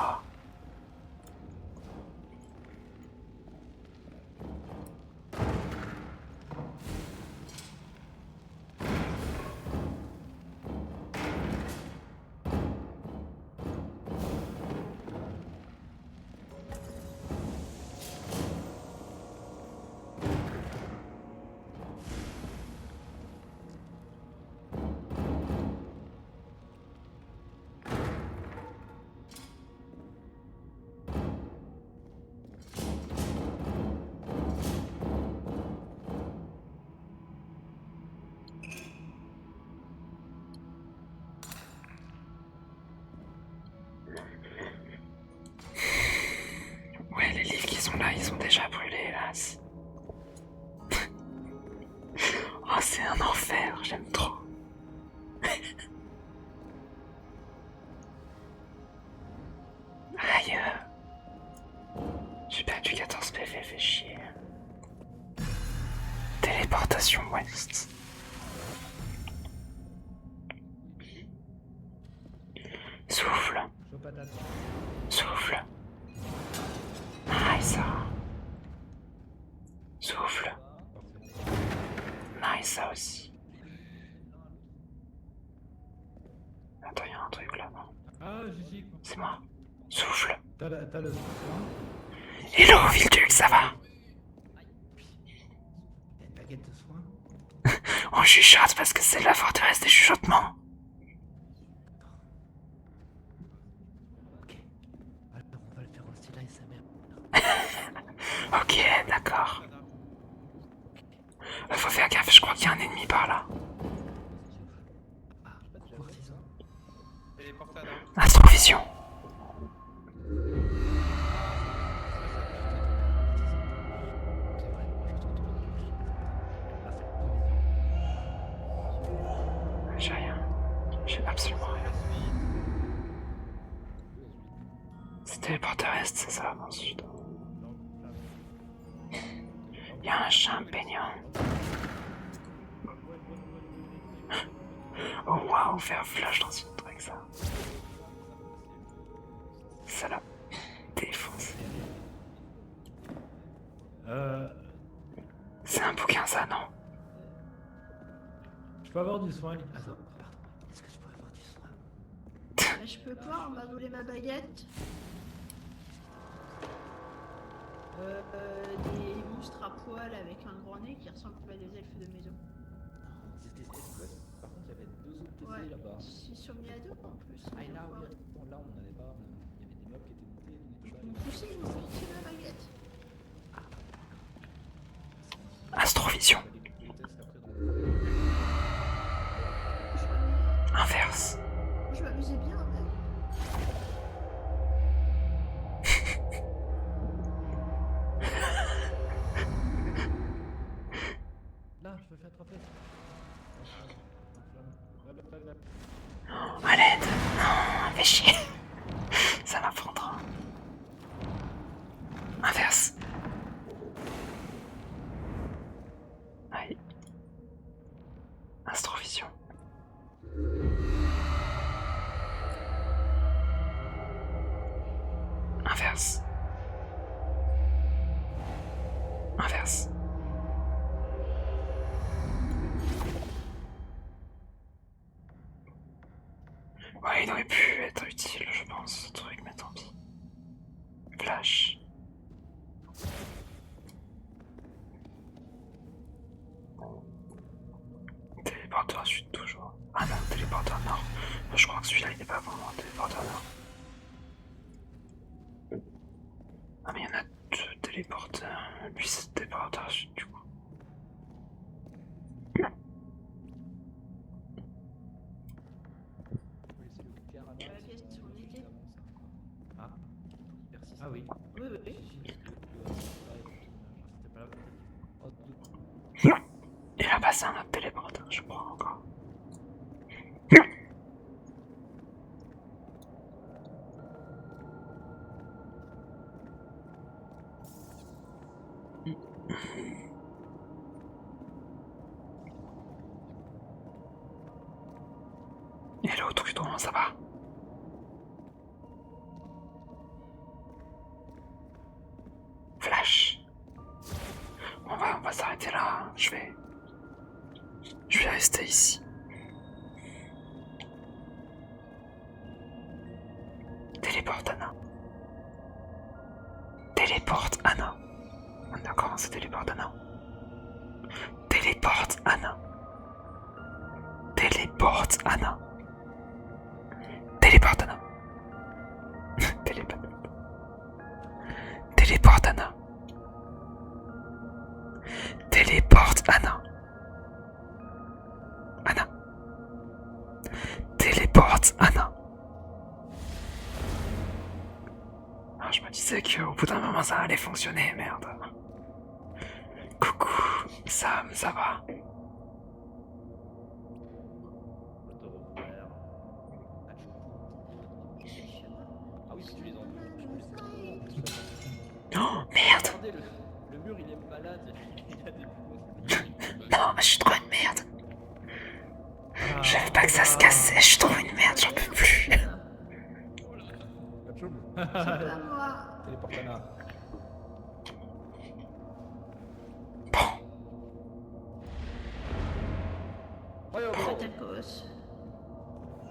Ouais, les livres qui sont là, ils sont déjà brûlés, hélas. Oh, c'est un enfer, j'aime trop. Aïe. J'ai perdu 14 PV, fait chier. Téléportation ouest. Souffle. Souffle. Nice. Souffle. Nice, ça aussi. Attends, y'a un truc là, non? Ah, Gigi. C'est moi. Souffle. T'as le Hello, Vilduc, ça va? Une baguette de soin. On chuchote parce que c'est la forteresse des chuchotements. Ok. Alors on va le faire en style ASMR. Ok, d'accord. Faut faire gaffe, je crois qu'il y a un ennemi par là. Ah, courtisan. Téléportada. Astrovision. C'est vrai, moi je trouve tout J'ai rien. J'ai absolument rien. C'est téléporterrestre, c'est ça, ensuite. Il y a un champignon. Oh waouh, faire flash dans une truc ça. Ça la défonce. C'est un bouquin, ça, non? Je peux avoir du soin. Bah, je peux pas, on m'a volé ma baguette. Des monstres à poil avec un grand nez qui ressemblent à des elfes de maison. C'était SQS. Par contre, il y avait 2 autres TC Ouais, là-bas. ils sont mis à 2 en plus. Ah, et là, oui, attends, là, on n'en avait pas. Il y avait des mobs qui étaient montés. Ils m'ont poussé, ils m'ont piqué ma baguette. Astrovision. Inverse. Je m'amusais bien, mais... Là, je peux faire attraper. À l'aide. Non, fais chier. Ça va prendre. Inverse. Aïe. Astrovision. Inverse. Inverse. Ouais, il aurait pu être utile, je pense, ce truc, mais tant pis. Flash. Téléporteur sud toujours. Ah non, téléporteur nord. Je crois que celui-là il n'est pas vraiment téléporteur nord. Ah mais il y en a 2 téléporteurs. Lui c'est téléporteur sud du coup. Ah, persiste. Ah oui. Oui, oui, oui. C'était pas là. Il a passé un autre téléporteur, je crois encore. Hello, Trudon, ça va? Flash. On va s'arrêter là. Je vais rester ici. Téléporte Anna. Téléporte Anna. D'accord, c'est téléporte Anna. Téléporte Anna. Téléporte Anna. Téléporte Anna. Téléporte Anna. Téléporte Anna. Anna. Téléporte Anna. Ah, je me disais qu'au bout d'un moment ça allait fonctionner, merde. Coucou, Sam, ça va? Ah oui, si tu les as. Oh, merde. Regardez, le mur il est malade. Il y a des Non, je suis trop une merde. Je veux pas que ça se casse, je suis trop une merde, j'en peux plus. Ketchup. C'est pas moi. Téléporte Anna. Bon, Ouais, ouais, ouais. Tacos.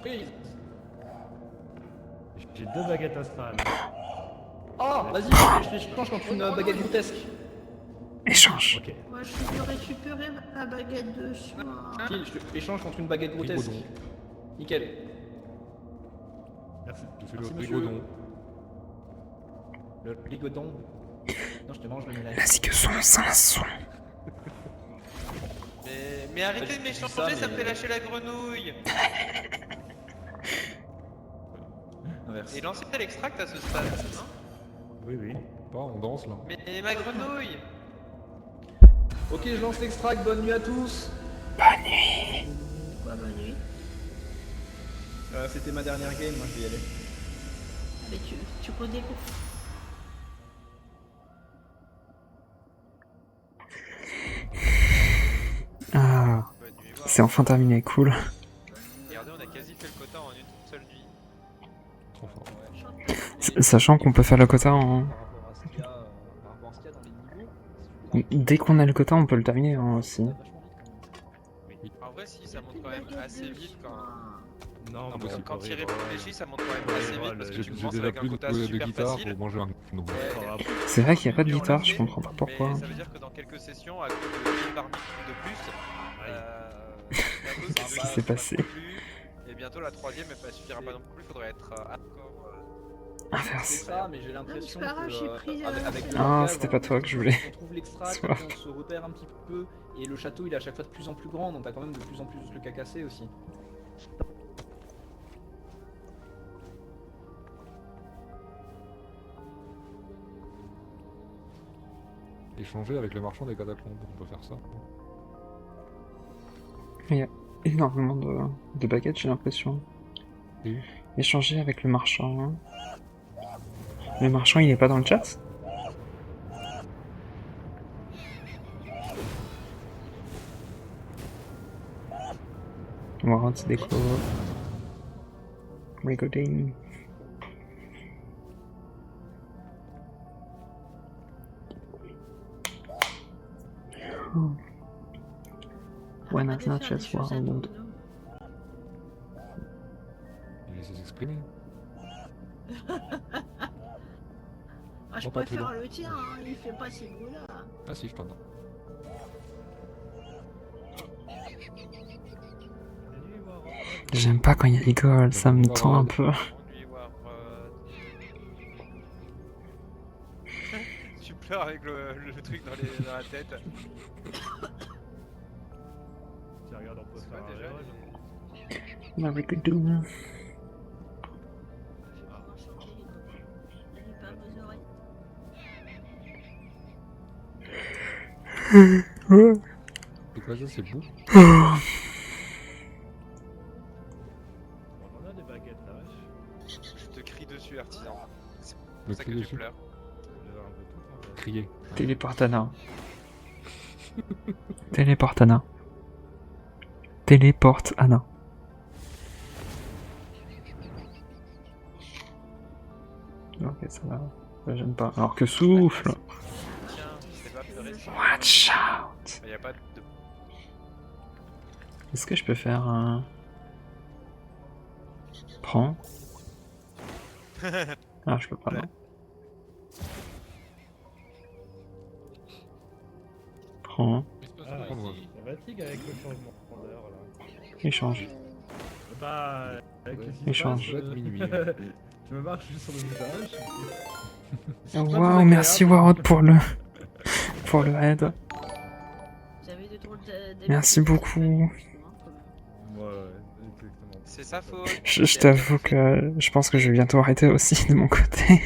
Freeze. J'ai 2 baguettes astrales. Oh, vas-y, je change contre une baguette grotesque. échange. Ok. Moi, je peux récupérer ma baguette de soin. Kill, je te échange contre une baguette grotesque. Rigodon. Nickel. Merci. Tu fais Merci, le monsieur. rigodon. Le ligodon. Non, je te mange le millage. Ainsi que son son. Mais arrêtez de m'échanger, ça me fait lâcher la grenouille. Inverse. Et lancez l'extract à ce stade, non? Oui, oui. Pas, on danse là. Mais ma grenouille. Ok, je lance l'extract, bonne nuit à tous. Bonne nuit. Quoi, bonne nuit. C'était ma dernière game, moi je vais y aller. Mais tu connais quoi? Ah, Bonne nuit, c'est enfin terminé, cool. regardez, on a quasi fait le quota en une seule nuit. Trop fort. Sachant qu'on peut faire le quota en... Par rapport à ce qu'il y a dans les niveaux, si tu Dès qu'on a le quota, on peut le terminer hein, aussi. En vrai, si, ça monte quand même assez vite quand. Non, Non, mais mais on quand peut il revoir, réfléchit, ça monte quand même assez vite parce que tu J'ai commences déjà avec un plus quota de super guitare facile. pour manger un gnomon. C'est vrai qu'il n'y a pas de Plus on guitare, le je fait, comprends pas pourquoi. Mais ça veut dire que dans quelques sessions, à cause de 1000 barres de plus, bientôt Qu'est-ce c'est qui s'est passé? Et bientôt la troisième, elle suffira pas non plus, il faudrait être hardcore. C'est Inverse. ça, mais j'ai l'impression Non, mais c'est pas grave, que j'ai pris, avec le Ah, langage, c'était pas toi que je voulais. on trouve l'extract, Soit. on se repère un petit peu, et le château il est à chaque fois de plus en plus grand, donc t'as quand même de plus en plus de trucs à casser aussi. Échanger avec le marchand des catacombes, on peut faire ça. Il y a énormément de baguettes, j'ai l'impression. Oui. Échanger avec le marchand. Hein. Le marchand, il est pas dans le chat? Warrant déco. Recording. Oh. Buenas noches, Warlord. Il laisse s'exprimer. Ah, je Bon, pas préfère plus le tien, hein, il fait pas ces bruits-là. Ah si, je t'entends. J'aime pas quand il rigole, ça me tend un peu. Tu pleures avec le truc dans la tête. Tiens, regarde, on peut C'est faire quoi un déjà reroll. La Rigadoon. C'est quoi ça, c'est beau? On a des baguettes là, wesh. Je te crie dessus, artisan. C'est Me pour ça que crie tu dessus. pleures. Je vais un peu tout en fait. Crier. Téléportana. Téléportana. Téléporte Anna. Ok, ça va. Ça gêne pas. Alors que souffle. Tiens, c'est pas pleurer. Watch out. Il y a pas de. Est-ce que je peux faire un... Prends. Ah, je peux pas, non. Prends. Il se passe Ah, quoi ici ça fatigue avec le changement d'heure là. Échange. Bah, avec ce qui se Échange. passe, Peut-être minuit. tu me marches juste sur le visage. Oh, waouh, merci Warrod pour le... pour le raid. J'avais des drôles Merci beaucoup. Ouais, exactement. C'est sa faute. Je t'avoue que je pense que je vais bientôt arrêter aussi de mon côté.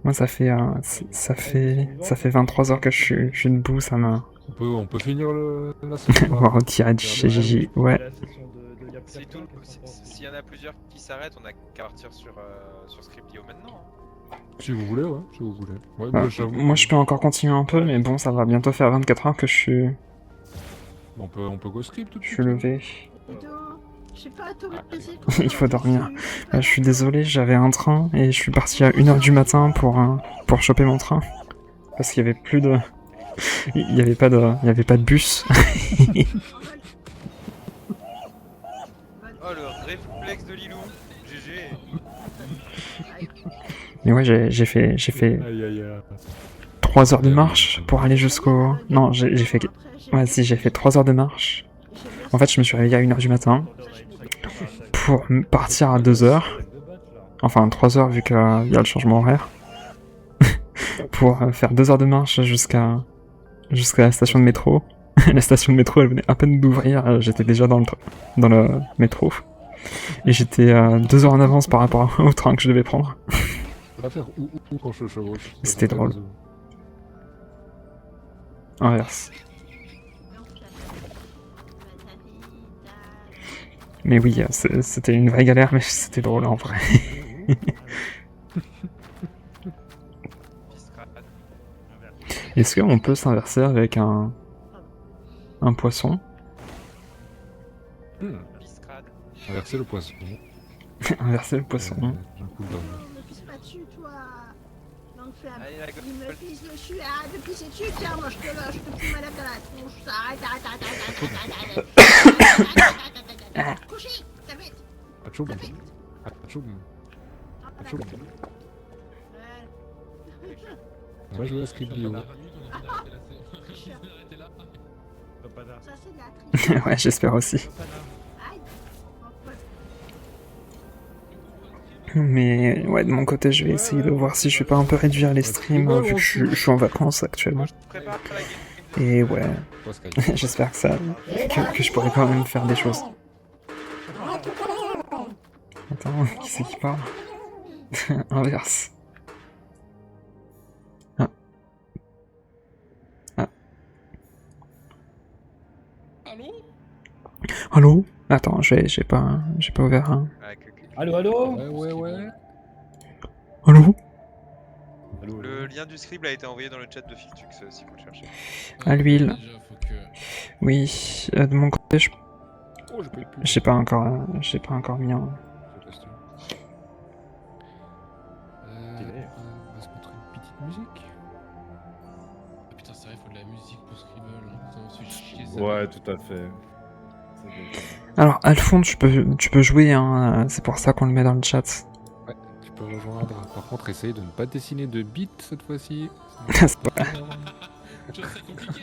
Moi, ça fait 23 heures que je suis debout, ça m'a... On peut finir la session. On va retirer de chez Gigi, ouais. La session de Yapka, Si tout- qu'est-ce qu'on pense S'il y en a plusieurs qui s'arrêtent, on a qu'à partir sur Scriptio maintenant. Si vous voulez, ouais, si vous voulez. Ouais, Ah, j'avoue. moi, je peux encore continuer un peu, mais bon, ça va bientôt faire 24 heures que je On peut go script tout de suis suite. levé. J'ai pas autorisé. Il faut dormir. Je suis désolé, j'avais un train et je suis parti à 1h du matin pour choper mon train. Parce qu'il y avait plus de... Il y avait pas de bus. Oh le réflexe de Lilou. GG. Mais ouais, j'ai fait Aïe aïe aïe. 3 heures de marche pour aller jusqu'au... Non, j'ai fait... Ouais, si, j'ai fait 3 heures de marche. En fait, je me suis réveillé à 1h du matin pour partir à 2h. Enfin, 3 heures vu qu'il y a le changement horaire. Pour faire 2 heures de marche jusqu'à la station de métro. La station de métro, elle venait à peine d'ouvrir, j'étais déjà dans le métro. Et j'étais 2 heures en avance par rapport au train que je devais prendre. On va faire où quand je chevauche. C'était drôle. Inverse. Mais oui, c'était une vraie galère, mais c'était drôle en vrai. Est-ce qu'on peut s'inverser avec un poisson? Biscrade. Inverser le poisson. Inverser le poisson. J'ai un coup de dame. Ne pisse pas dessus, toi. Non, Donc fais un Allez, la gueule. il me pisse dessus, arrête de pisser dessus, tiens, moi je te fume à la tronche, arrête. Couchez, t'as vite. Atchoum. Atchoum. Atchoum. On va jouer à Scriblio. On a arrêté là. Topada. Ça c'est de la triche. Ouais, j'espère aussi. Aïe. Mais ouais, de mon côté, je vais essayer de voir si je vais pas un peu réduire les streams, vu que je suis en vacances actuellement. Prépare la game. Et ouais, j'espère que ça, que je pourrai quand même faire des choses. Attends, qui c'est qui parle? Inverse. Ah. Ah. Allô? Allô? Attends, j'ai pas ouvert un. Allô, allô? Ouais. Allô? Le lien du scribe a été envoyé dans le chat de Filtux si vous le cherchez. À l'huile. Déjà, faut que... Oui, de mon côté, Oh, j'ai pas eu de pub. j'ai pas encore mis en... On va se mettre une petite musique. Ah putain, c'est vrai, faut de la musique pour Scribble. Ça me fait chier ça. Ouais, tout à fait. Alors, Alphonse, tu peux jouer, hein, c'est pour ça qu'on le met dans le chat. Ouais, tu peux rejoindre. Par contre, essaye de ne pas dessiner de bits cette fois-ci. C'est pas- Chose très compliquée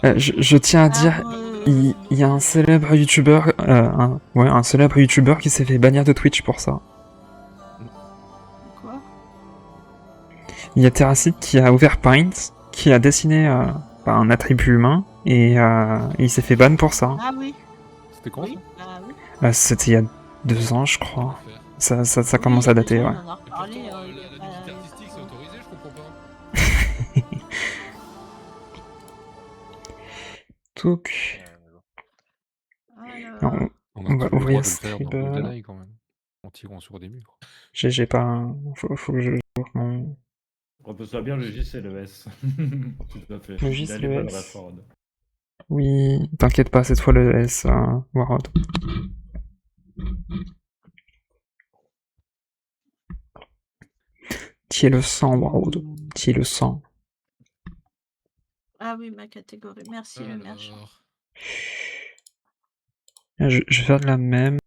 ça. je tiens à dire, il y a un célèbre youtubeur, un célèbre youtubeur qui s'est fait bannir de Twitch pour ça. Quoi? Il y a Terracid qui a ouvert Paint, qui a dessiné un attribut humain, et il s'est fait ban pour ça. Ah oui. C'était quand Oui. ça? Ah oui. C'était il y a 2 ans, je crois. Ça commence à dater, ouais. On en a Pourtant, reparlé. la liberté artistique c'est autorisé, je comprends pas. Donc, Alors, On va a le ouvrir droit de le faire dans Scribble. GoldenEye quand même. En tirant sur des murs. j'ai pas... Faut que je ouvre mon... Repose-toi bien le J, c'est le S. Tout à fait. Le J, Il c'est a le les balles S. Rashford. Oui, t'inquiète pas, cette fois le S, Warhol. Qui est le sang, Warhol? Qui est le sang? ah oui, ma catégorie. Merci, le merchant. Alors... Je vais faire de la même.